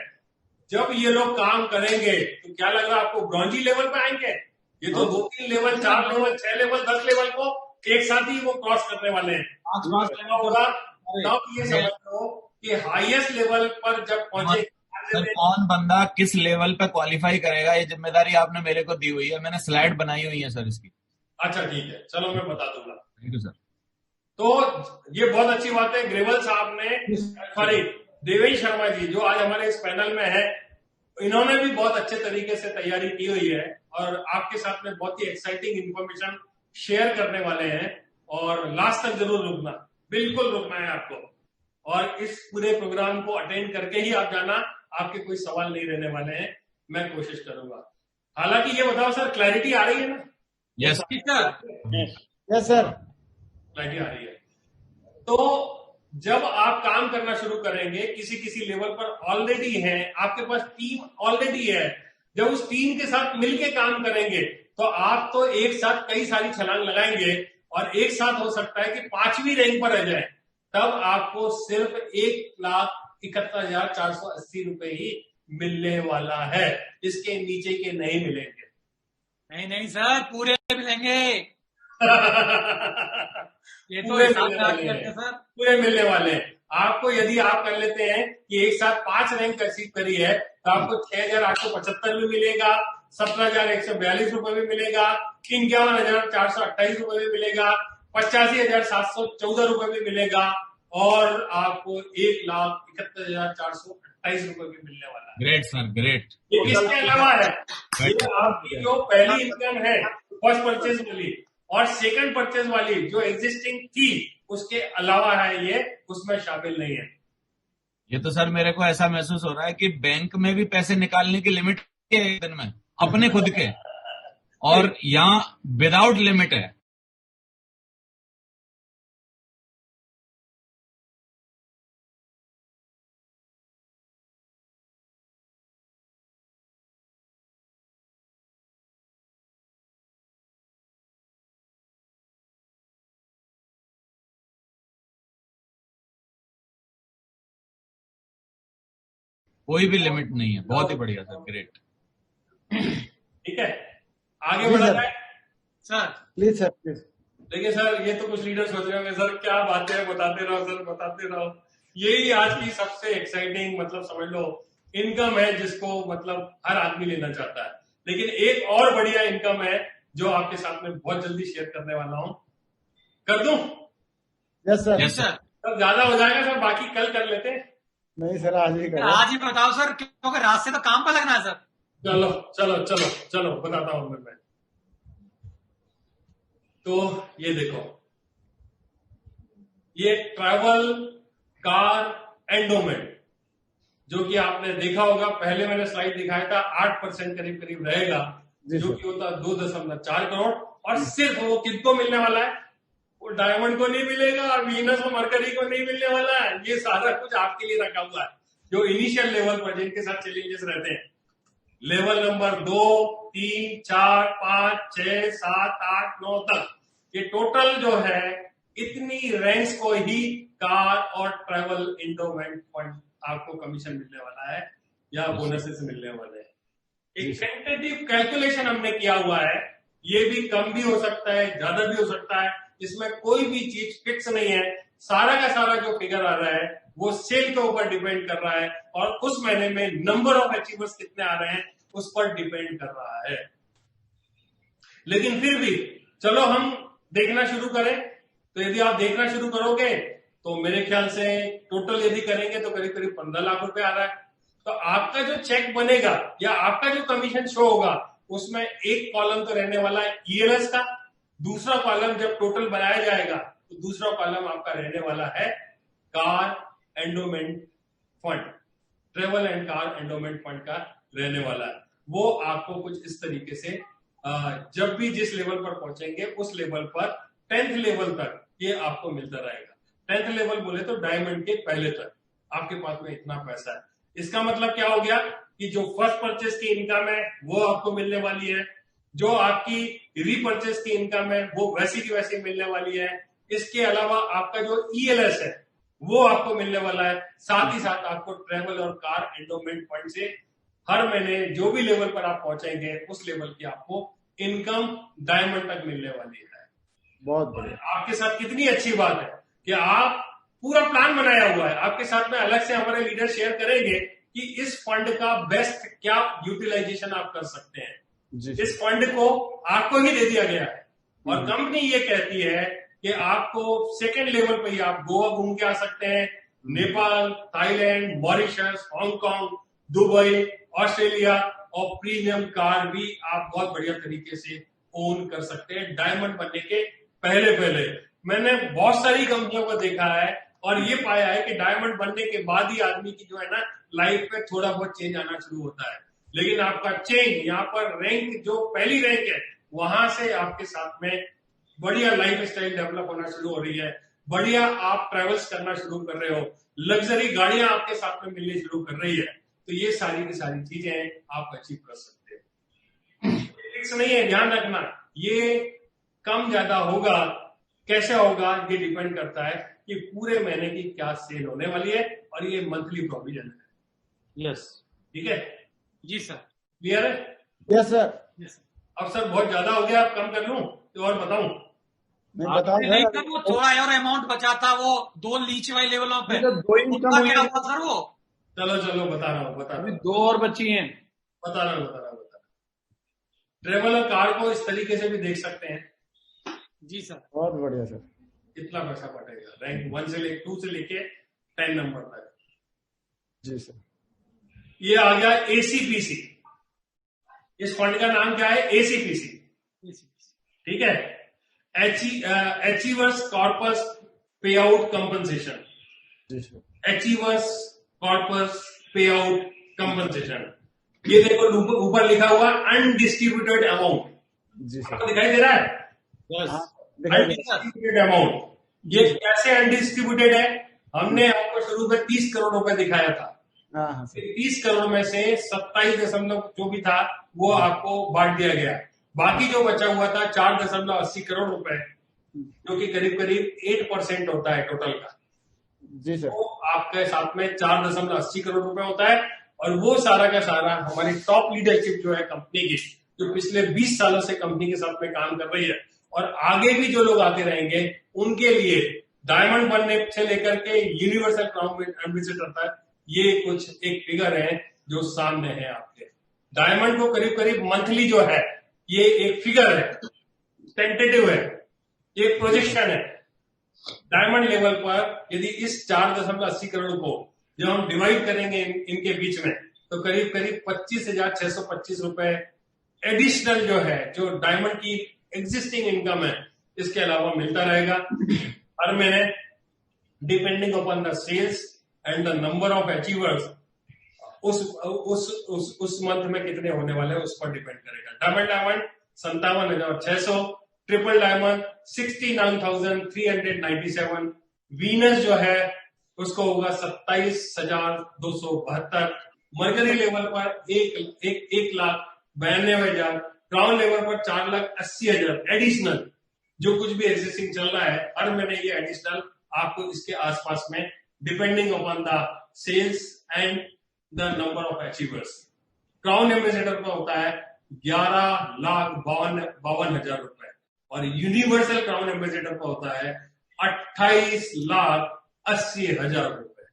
जब ये लोग काम करेंगे तो क्या लग रहा है आपको ब्रॉन्जी लेवल पे आएंगे? ये तो 2-3 लेवल, 4 लेवल, 6 लेवल, 10 लेवल को एक साथ ही वो क्रॉस करने वाले हैं। होगा तब ये समझ लो कि हाईएस्ट लेवल पर जब पहुंचे। सर कौन बंदा किस लेवल पे क्वालिफाई करेगा, ये जिम्मेदारी आपने मेरे को दी हुई है, मैंने स्लाइड बनाई हुई है सर इसकी। अच्छा ठीक है, चलो मैं बता दूंगा। Thank you sir. तो ये बहुत अच्छी बात है। ग्रेवल साहब ने, सॉरी देवेश शर्मा जी जो आज हमारे इस पैनल में है, इन्होंने भी बहुत अच्छे तरीके से तैयारी की हुई है और आपके साथ में बहुत ही एक्साइटिंग इंफॉर्मेशन शेयर करने वाले हैं। और लास्ट तक जरूर रुकना, बिल्कुल रुकना है आपको। और इस पूरे प्रोग्राम को अटेंड करके ही आप जाना, आपके कोई सवाल नहीं रहने वाले हैं, मैं कोशिश करूंगा। हालांकि ये बताओ सर, क्लैरिटी आ रही है ना? Yes yes sir. क्लैरिटी आ रही है। तो जब आप काम करना शुरू करेंगे, किसी किसी लेवल पर ऑलरेडी है, आपके पास टीम ऑलरेडी है, जब उस टीम के साथ मिलके काम करेंगे तो आप तो एक साथ कई सारी छलांग लगाएंगे और एक साथ हो सकता है कि 5वीं रैंक पर रह जाए, तब आपको सिर्फ 1,71,480 रुपए ही मिलने वाला है, इसके नीचे के नहीं मिलेंगे। नहीं सर, पूरे मिलेंगे। ये तो पूरे हिसाब मिलने लगा वाले के हैं, रखते सर। पूरे मिलने वाले हैं आपको। यदि आप कर लेते हैं कि एक साथ 5 रैंक अचीव करी है तो आपको 6,875 भी मिलेगा, 17,142 रुपए भी मिलेगा, 51,428 रुपए भी मिलेगा, 85,714 रुपए भी मिलेगा और आपको 1,71,428 रुपए भी मिलने वाला है। Great sir, great. ये किसके अलावा है? ये आपकी जो पहली इनकम है फर्स्ट परचेज वाली और सेकंड परचेज वाली जो एग्जिस्टिंग थी उसके अलावा है, ये उसमें शामिल नहीं है। ये तो सर मेरे को ऐसा महसूस हो रहा है कि बैंक में भी पैसे निकालने की लिमिट है एक दिन में अपने खुद के, और यहाँ विदाउट लिमिट है। कोई भी लिमिट नहीं है। बहुत ही बढ़िया सर, ग्रेट। ठीक है, आगे जी बढ़ा सर। जाए सर प्लीज सर, प्लीज। देखिए सर, ये तो कुछ लीडर सोच रहे होंगे सर क्या बातें हैं, बताते रहो सर, बताते रहो। यही आज की सबसे एक्साइटिंग मतलब समझ लो इनकम है जिसको मतलब हर आदमी लेना चाहता है। लेकिन एक और बढ़िया इनकम है जो आपके साथ में बहुत जल्दी शेयर करने वाला हूं। कर दूं? Yes sir. Yes sir. सब ज्यादा हो जाएगा सर, बाकी कल कर लेते हैं। नहीं सर, आज ही करो। आज ही बताओ सर, क्योंकि रात से तो काम पर लगना है सर। चलो चलो चलो चलो बताता हूं मैं। तो ये देखो, ये ट्रैवल कार एंडोमेंट जो कि आपने देखा होगा, पहले मैंने स्लाइड दिखाया था 8% करीब करीब रहेगा, जी जो सर। कि होता 2.4 करोड़। और सिर्फ वो किनको मिलने वाला है? वो डायमंड को नहीं मिलेगा, वीनस और मरकरी को नहीं मिलने वाला है। ये सारा कुछ आपके लिए रखा हुआ है जो इनिशियल लेवल पर जिनके साथ चैलेंजेस रहते हैं। लेवल नंबर 2, 3, 4, 5, 6, 7, 8, 9 तक ये टोटल जो है इतनी रैंक्स को ही कार और ट्रैवल एंडोमेंट फंड आपको कमीशन मिलने वाला है या बोनसेस मिलने वाले हैं। एक टेंटेटिव कैलकुलेशन हमने किया हुआ है, ये भी कम भी हो सकता है, ज्यादा भी हो सकता है, इसमें कोई भी चीज फिक्स नहीं है। सारा का सारा जो फिगर आ रहा है वो सेल के ऊपर डिपेंड कर रहा है और उस महीने में नंबर ऑफ अचीवर्स कितने आ रहे हैं उस पर डिपेंड कर रहा है। लेकिन फिर भी चलो हम देखना शुरू करें। तो यदि आप देखना शुरू करोगे तो मेरे ख्याल से टोटल यदि करेंगे तो करीब करीब 15 लाख रुपए आ रहा है। तो आपका जो चेक बनेगा या आपका जो कमीशन शो होगा उसमें एक कॉलम तो रहने वाला है ईएलएस का, दूसरा कॉलम जब टोटल बनाया जाएगा तो दूसरा कॉलम आपका रहने वाला है car endowment fund, travel and car endowment fund का रहने वाला है। वो आपको कुछ इस तरीके से जब भी जिस लेवल पर पहुंचेंगे उस लेवल पर 10th लेवल तक ये आपको मिलता रहेगा। 10th लेवल बोले तो डायमंड के पहले तक आपके पास में इतना पैसा है। इसका मतलब क्या हो गया कि जो फर्स्ट परचेज की इनकम है वो आपको मिलने वाली है, जो आपकी रीपरचेज की इनकम है वो वैसी की वैसी मिलने वाली है। इसके अलावा आपका जो ईएलएस है वो आपको मिलने वाला है। साथ ही साथ आपको ट्रेवल और कार एंडोमेंट फंड से हर महीने जो भी लेवल पर आप पहुंचेंगे उस लेवल की आपको इनकम डायमंड तक मिलने वाली है। बहुत बढ़िया। आपके साथ कितनी अच्छी बात है कि आप पूरा प्लान बनाया हुआ है। आपके साथ में अलग से हमारे लीडर शेयर करेंगे कि इस फंड का बेस्ट क्या यूटिलाइजेशन आप कर सकते हैं। जी। इस फंड को आपको ही दे दिया गया है और कंपनी ये कहती है कि आपको सेकेंड लेवल पे ही आप गोवा घूम के आ सकते हैं, Nepal, Thailand, Mauritius, Hong Kong, Dubai, Australia और प्रीमियम कार भी आप बहुत बढ़िया तरीके से ओन कर सकते हैं डायमंड बनने के पहले। मैंने बहुत सारी कंपनियों को देखा है और ये पाया है कि डायमंड बनने के बाद ही आदमी की जो है ना लाइफ में थोड़ा बहुत चेंज आना शुरू होता है। लेकिन आपका चेंज यहाँ पर रैंक जो पहली रैंक है वहां से आपके साथ में बढ़िया लाइफ स्टाइल डेवलप होना शुरू हो रही है। बढ़िया आप ट्रेवल्स करना शुरू कर रहे हो, लग्जरी गाड़ियां आपके साथ में मिलनी शुरू कर रही है, तो ये सारी की सारी चीजें आप अचीव कर सकते हो। फिक्स नहीं है, ध्यान रखना, ये कम ज्यादा होगा, कैसे होगा ये डिपेंड करता है कि पूरे महीने की क्या सेल होने वाली है, और ये मंथली प्रोविजन है। यस, ठीक है जी सर। क्लियर है? Yes sir. अब सर बहुत ज्यादा हो गया, अब कम कर लूं तो और बताऊं? नहीं बताओ नहीं सर। सर, वो थोड़ा और अमाउंट बचा था, वो 2 नीचे वाले लेवलों पे, तो 2 इनकम उनका हुई क्या है। हुआ सर? वो चलो बता रहा हूँ अभी 2 और बची हैं। बता रहा हूँ। ट्रेवलर कार्ड को इस तरीके से भी देख सकते हैं। जी सर। बहुत बढ़िया सर। कितना पैसा बटेगा रैंक 1 से 2 से लेके 10 नंबर तक। जी सर। ये आ गया एसीपीसी। इस फंड का नाम क्या है? एसीपीसी। ठीक है, अचीवर्स कॉर्पस पे आउट कंपनसेशन। जी सर। अचीवर्स कॉर्पस पे आउट कंपनसेशन। ये देखो ऊपर लिखा हुआ अनडिस्ट्रीब्यूटेड अमाउंट। जी सर। आपको दिखाई दे रहा है? यस, हाँ, दिखाई दे- अनडिस्ट्रीब्यूटेड अमाउंट। ये कैसे अनडिस्ट्रीब्यूटेड है? हमने आपको शुरू में 30 करोड़ रुपए दिखाया था। हाँ सर। 30 करोड़ में से 27 जो भी था वो आपको बांट दिया गया। बाकी जो बचा हुआ था 4.80 करोड़ रुपए, जो कि करीब करीब 8% होता है टोटल का। जी सर। तो आपके साथ में 4.80 करोड़ रुपए होता है, और वो सारा का सारा हमारी टॉप लीडरशिप जो है कंपनी की, जो पिछले 20 सालों से कंपनी के साथ में काम कर रही है, और आगे भी जो लोग आते रहेंगे उनके लिए डायमंड बनने से लेकर के यूनिवर्सल क्राउन एम्बेसडर तक ये कुछ एक फिगर है जो सामने है आपके। डायमंड को करीब करीब मंथली जो है ये एक फिगर है, टेंटेटिव है, ये प्रोजेक्शन है। डायमंड लेवल पर यदि इस 4.80 करोड़ को जब हम डिवाइड करेंगे इनके बीच में, तो करीब करीब 25,625 रुपए एडिशनल जो है, जो डायमंड की एग्जिस्टिंग इनकम है, इसके अलावा मिलता रहेगा हर महीने, depending upon the sales and the number of achievers. उस मंथ में कितने होने वाले हैं उस पर डिपेंड करेगा। डायमंड 57,600, ट्रिपल डायमंड 69,397, वीनस जो है उसको होगा 27,272, मर्करी लेवल पर 1,92,000, क्राउन लेवल पर 4,80,000 एडिशनल। जो कुछ भी एग्जिस्टिंग चल रहा है हर महीने ये एडिशनल आपको इसके आसपास में, depending upon the sales and the number of achievers. Crown ambassador का होता है 11,52,000 रुपए, और यूनिवर्सल क्राउन एम्बेसडर का होता है 28,80,000 रुपए।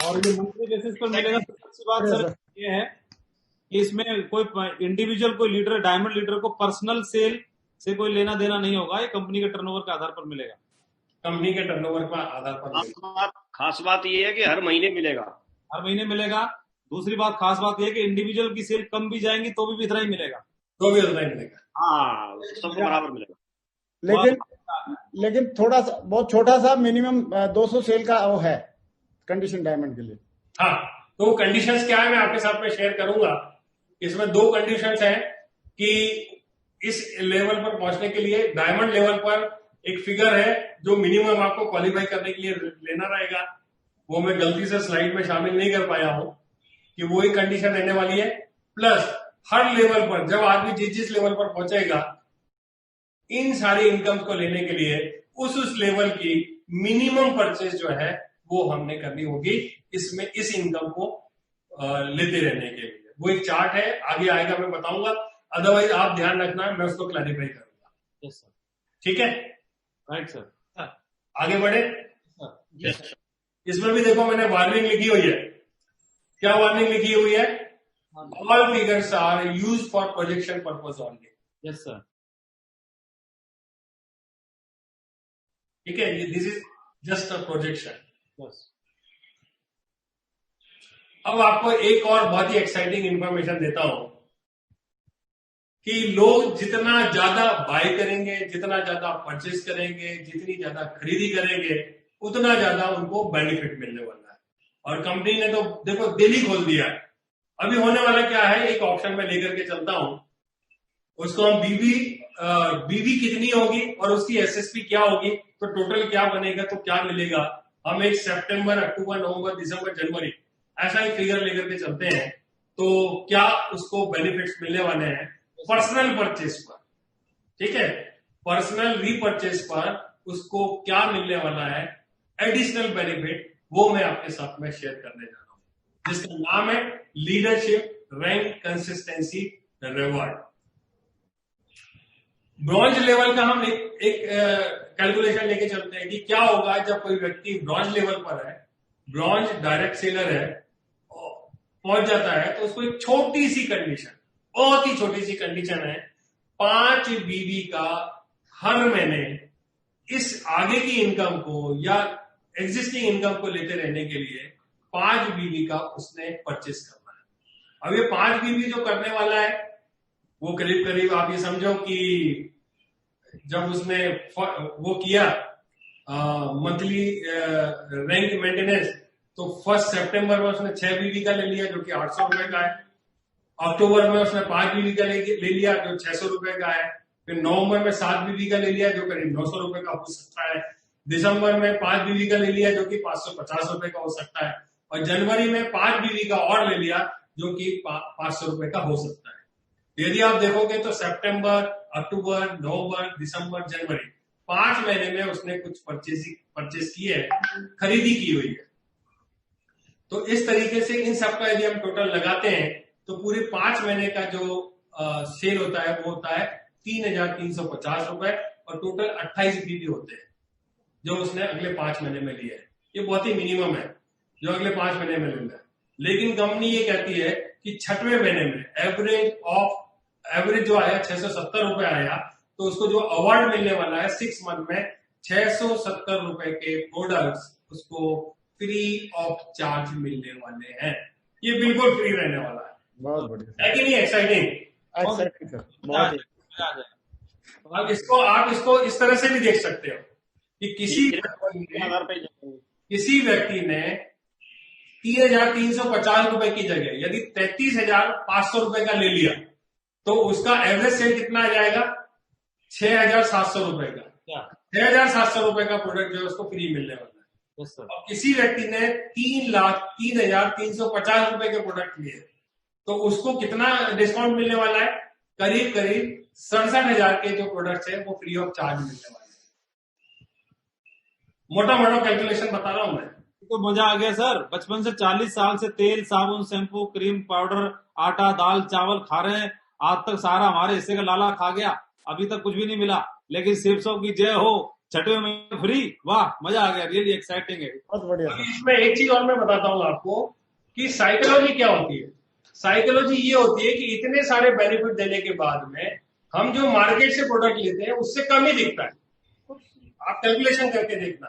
और ये मंथली बेसिस पर मिलेगा। तो सबसे बात सर ये है कि इसमें कोई इंडिविजुअल, कोई लीडर, डायमंड लीडर को पर्सनल सेल से कोई लेना देना नहीं होगा, ये कंपनी के टर्नओवर के आधार पर मिलेगा। कंपनी के टर्नओवर पर आधार पर खास बात ये है कि हर महीने मिलेगा। हर महीने मिलेगा। दूसरी बात, खास बात यह है कि इंडिविजुअल की सेल कम भी जाएंगी तो भी इतना ही मिलेगा। तो भी उतना ही मिलेगा। हाँ, सबको बराबर मिलेगा। लेकिन थोड़ा सा, बहुत छोटा सा मिनिमम 200 सेल का वो है कंडीशन डायमंड के लिए। हाँ, तो कंडीशंस क्या है मैं आपके साथ में शेयर करूंगा। इसमें 2 कंडीशंस हैं कि इस लेवल पर पहुंचने के लिए डायमंड लेवल पर एक फिगर है जो मिनिमम आपको क्वालिफाई करने के लिए लेना रहेगा। वो मैं गलती से स्लाइड में शामिल नहीं कर पाया हूं कि वो एक कंडीशन रहने वाली है। प्लस हर लेवल पर जब आदमी जिस लेवल पर पहुंचेगा, इन सारी इनकम को लेने के लिए उस लेवल की मिनिमम परचेज जो है वो हमने करनी होगी इसमें, इस इनकम को लेते रहने के लिए। वो एक चार्ट है, आगे आएगा मैं बताऊंगा, अदरवाइज आप ध्यान रखना, मैं उसको क्लैरिफाई करूंगा। Yes sir. ठीक है, राइट सर। आगे बढ़े। Yes. इसमें भी देखो मैंने वार्निंग लिखी हुई है। क्या वार्निंग लिखी हुई है? All figures are use for projection purpose only. Yes sir. ठीक है, this is just a projection. Yes. अब आपको एक और बहुत ही एक्साइटिंग इंफॉर्मेशन देता हूं कि लोग जितना ज्यादा बाय करेंगे, जितना ज्यादा परचेज करेंगे, जितनी ज्यादा खरीदी करेंगे, उतना ज्यादा उनको बेनिफिट मिलने वाला है। और कंपनी ने तो देखो दिल ही खोल दिया है। अभी होने वाला क्या है, एक ऑप्शन में लेकर के चलता हूं। उसको हम बीवी कितनी होगी और उसकी एसएसपी क्या होगी, तो टोटल क्या बनेगा, तो क्या मिलेगा, हम एक सितंबर, अक्टूबर, नवंबर, दिसंबर, जनवरी ऐसा ही फिगर लेकर के चलते हैं। तो क्या उसको बेनिफिट्स मिलने वाले हैं पर्सनल परचेज पर, ठीक है, पर्सनल रीपर्चेज पर उसको क्या मिलने वाला है एडिशनल बेनिफिट, वो मैं आपके साथ में शेयर करने जा रहा हूं, जिसका नाम है leadership rank consistency reward. Bronze level का हम एक कैलकुलेशन लेके चलते हैं कि क्या होगा जब कोई व्यक्ति ब्रॉन्ज लेवल पर है, ब्रॉन्ज डायरेक्ट सेलर है, पहुंच जाता है, तो उसको एक छोटी सी कंडीशन, बहुत ही छोटी सी कंडीशन है, 5 बीवी का हर महीने इस आगे की इनकम को या एग्जिस्टिंग इनकम को लेते रहने के लिए 5 बीवी का उसने परचेस करना है। अब ये 5 बीवी जो करने वाला है वो करीब करीब आप ये समझो कि जब उसने वो किया मंथली रैंक मेंटेनेंस, तो 1 सितंबर में उसने 6 बीवी का ले लिया जो कि 800 रुपए का है, अक्टूबर में उसने 5 बीवी का ले लिया जो 600 रुपए का है, फिर नवंबर में 7 बीवी का ले लिया जो करीब 900 रुपए का हो सकता है, दिसंबर में 5 बीवी का ले लिया जो कि 550 रुपए का हो सकता है, और जनवरी में 5 बीवी का और ले लिया जो कि 500 रुपए का हो सकता है। यदि आप देखोगे तो सितंबर, अक्टूबर, नवंबर, दिसंबर, जनवरी 5 महीने में उसने कुछ परचेज की है, खरीदी की हुई है। तो इस तरीके से इन सबका यदि हम टोटल लगाते हैं तो पूरे 5 महीने का जो सेल होता है वो होता है 3,350 रुपए, और टोटल 28 बीवी होते हैं जो उसने अगले 5 महीने में लिए है। ये बहुत ही मिनिमम है जो अगले 5 महीने में लेना है, लेकिन कंपनी ये कहती है कि 6वें महीने में एवरेज जो आया 670 रुपए आया, तो उसको जो अवार्ड मिलने वाला है 6 मंथ में 670 रुपए के प्रोडक्ट्स उसको फ्री ऑफ चार्ज मिलने वाले हैं। ये बिल्कुल फ्री रहने वाला है। बहुत बढ़िया, है कि नहीं एक्साइटिंग? एक्साइटिंग सर, बहुत ही। आप इसको इस तरह से भी देख सकते हो कि किसी व्यक्ति ने 3,350 रुपए की जगह यदि 33,500 रुपए का ले लिया तो उसका एवरेज सेल कितना आ जाएगा 6,700 रुपए का। 6,700 रुपए का प्रोडक्ट जो है उसको फ्री मिलने वाला है। अब किसी व्यक्ति ने 3,03,350 रुपए के प्रोडक्ट लिए तो उसको कितना डिस्काउंट मिलने वाला है, करीब 67,000 के जो प्रोडक्ट्स है वो फ्री ऑफ चार्ज मिलने वाले हैं। मोटा कैलकुलेशन बता रहा हूं मैं। तो मजा आ गया सर, बचपन से 40 साल से तेल, साबुन, शैम्पू, क्रीम, पाउडर, आटा, दाल, चावल खा रहे हैं, आज तक सारा हमारे हिस्से का लाला खा गया, अभी तक कुछ भी नहीं मिला, लेकिन शिवसो की जय हो, 6वें में फ्री, वाह मजा आ गया, रियली एक्साइटिंग है। बहुत बढ़िया। इसमें एक चीज और मैं बताता हूँ आपको कि साइकोलॉजी क्या होती है। साइकोलॉजी ये होती है कि इतने सारे बेनिफिट देने के बाद में हम जो मार्केट से प्रोडक्ट लेते हैं उससे कम ही दिखता है, आप कैलकुलेशन करके देखना।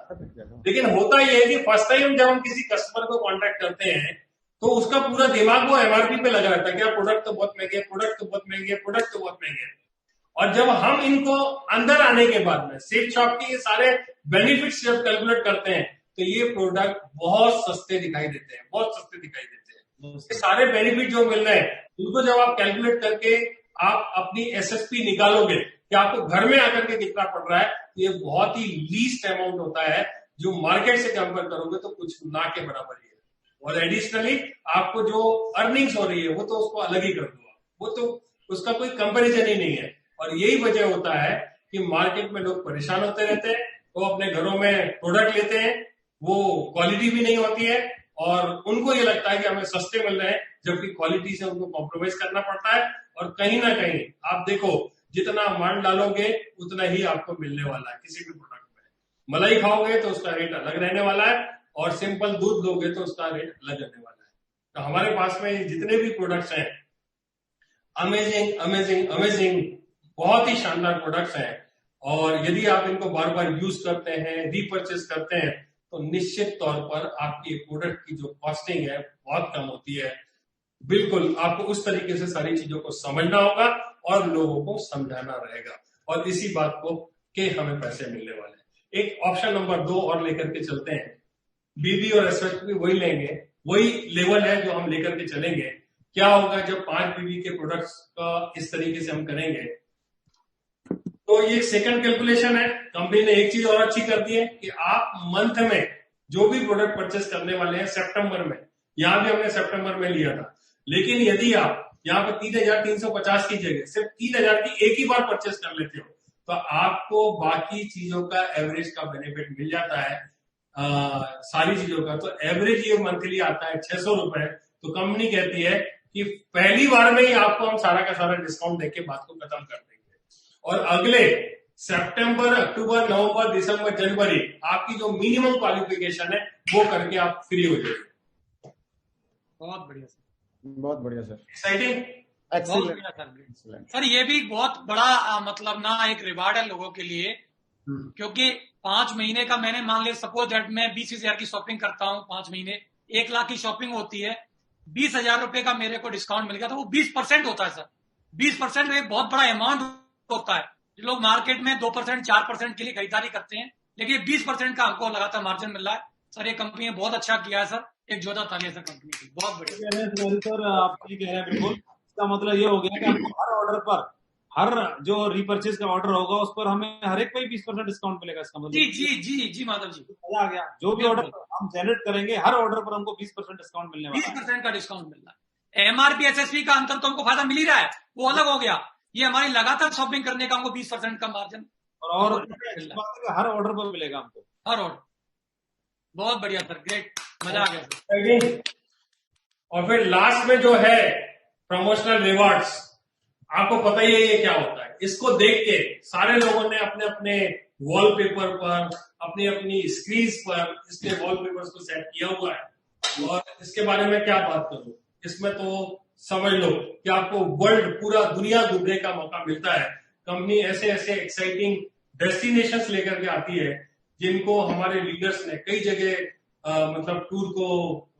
लेकिन होता यह है कि फर्स्ट टाइम जब हम किसी कस्टमर को कांटेक्ट करते हैं तो उसका पूरा दिमाग वो एमआरपी पे लगा रहता है कि प्रोडक्ट तो बहुत महंगे, प्रोडक्ट तो बहुत महंगे, प्रोडक्ट तो बहुत महंगे। और जब हम इनको अंदर आने के बाद में सेफ शॉप के ये सारे बेनिफिट्स जब कैलकुलेट करते हैं तो ये प्रोडक्ट बहुत सस्ते दिखाई देते हैं, बहुत सस्ते दिखाई देते हैं। ये सारे बेनिफिट जो मिल रहे हैं उनको जब आप कैलकुलेट करके आप अपनी एसएसपी निकालोगे कि आपको घर में आकर के कितना पड़ रहा है, तो ये बहुत ही लीस्ट अमाउंट होता है जो मार्केट से कंपेयर करोगे तो कुछ ना के बराबर ही है। और एडिशनली आपको जो अर्निंग्स हो रही है वो तो उसको अलग ही कर दो, वो तो उसका कोई कंपैरिजन ही नहीं है। और यही वजह होता है कि मार्केट में लोग परेशान होते रहते हैं, वो अपने घरों में प्रोडक्ट लेते हैं, वो क्वालिटी भी नहीं होती है और उनको ये लगता है कि हमें सस्ते मिल रहे हैं, जबकि क्वालिटी से उनको कॉम्प्रोमाइज करना पड़ता है। और कहीं ना कहीं आप देखो जितना माल डालोगे उतना ही आपको मिलने वाला है। किसी भी प्रोडक्ट में मलाई खाओगे तो उसका रेट अलग रहने वाला है और सिंपल दूध लोगे तो उसका रेट अलग रहने वाला है। तो हमारे पास में जितने भी प्रोडक्ट्स हैं अमेजिंग अमेजिंग अमेजिंग, बहुत ही शानदार प्रोडक्ट्स हैं। और यदि आप इनको बार बार यूज करते हैं, रीपर्चेस करते हैं, तो निश्चित तौर पर आपकी प्रोडक्ट की जो कॉस्टिंग है बहुत कम होती है। बिल्कुल आपको उस तरीके से सारी चीजों को समझना होगा और लोगों को समझाना रहेगा, और इसी बात को कि हमें पैसे मिलने वाले हैं। एक ऑप्शन नंबर 2 और लेकर के चलते हैं। बीबी और एसएचपी वही लेंगे, वही लेवल है जो हम लेकर के चलेंगे। क्या होगा जब 5 बीबी के प्रोडक्ट्स का इस तरीके से हम करेंगे। तो ये सेकंड कैलकुलेशन है। कंपनी ने एक चीज और अच्छी कर दी है कि आप मंथ में जो भी प्रोडक्ट परचेस करने वाले हैं सितंबर में, यहां भी हमने सितंबर में लिया था, लेकिन यदि आप यहाँ पे 3,350 की जगह सिर्फ 3,000 की एक ही बार परचेस कर लेते हो तो आपको बाकी चीजों का एवरेज का बेनिफिट मिल जाता है, सारी चीजों का। तो एवरेज ये मंथली आता है 600 रुपए। तो कंपनी कहती है कि पहली बार में ही आपको हम सारा का सारा डिस्काउंट देके बात को खत्म कर देंगे और अगले सितंबर, अक्टूबर, नवंबर, दिसंबर, जनवरी आपकी जो मिनिमम क्वालिफिकेशन है वो करके आप फ्री हो जाएंगे। बहुत बढ़िया सर, बहुत बढ़िया सर, एक्साइटिंग, बहुत बढ़िया सर। सर ये भी बहुत बड़ा मतलब ना एक रिवार्ड है लोगों के लिए, क्योंकि 5 महीने का मैंने मान लिया सपोज दैट मैं 20,000 की शॉपिंग करता हूँ 5 महीने, 1 लाख की शॉपिंग होती है, 20,000 रुपए का मेरे को डिस्काउंट मिल गया तो वो 20% होता है सर। 20% एक बहुत बड़ा अमाउंट होता है। जो लोग मार्केट में 2%, 4% के लिए खरीदारी करते हैं, लेकिन 20% का हमको लगातार मार्जिन मिल रहा है। सर ये कंपनी ने बहुत अच्छा किया है सर, एक जोधा तालियां सर कंपनी की, बहुत बढ़िया। सर आप ठीक कह रहे हैं बिल्कुल। इसका मतलब ये हो गया कि हमको हर ऑर्डर पर, हर जो रिपर्चेज का ऑर्डर होगा उस पर हमें हर एक पे 20% डिस्काउंट मिलेगा। इसका मतलब जी माधव जी, मजा आ गया। जो भी ऑर्डर हम जनरेट करेंगे हर ऑर्डर पर हमको 20% डिस्काउंट मिलने वाला है। 20% का डिस्काउंट मिल रहा है। एमआरपी एसएसपी का अंतर तो हमको फायदा मिल ही रहा है, वो अलग हो गया। ये हमारी लगातार शॉपिंग करने का हमको 20% का मार्जिन और हर ऑर्डर पर मिलेगा हमको, हर ऑर्डर। बहुत बढ़िया सर, ग्रेट, मजा आ गया। और फिर लास्ट में जो है प्रमोशनल रिवार्ड्स, आपको पता ही है ये क्या होता है। इसको देख के सारे लोगों ने अपने अपने वॉलपेपर पर, अपनी अपनी स्क्रीन पर इसके वॉलपेपर्स को सेट किया हुआ है। और इसके बारे में क्या बात करूं, इसमें तो समझ लो कि आपको वर्ल्ड, पूरा दुनिया घूमने का मौका मिलता है। कंपनी ऐसे ऐसे एक्साइटिंग डेस्टिनेशंस लेकर के आती है जिनको हमारे लीडर्स ने कई जगह मतलब टूर को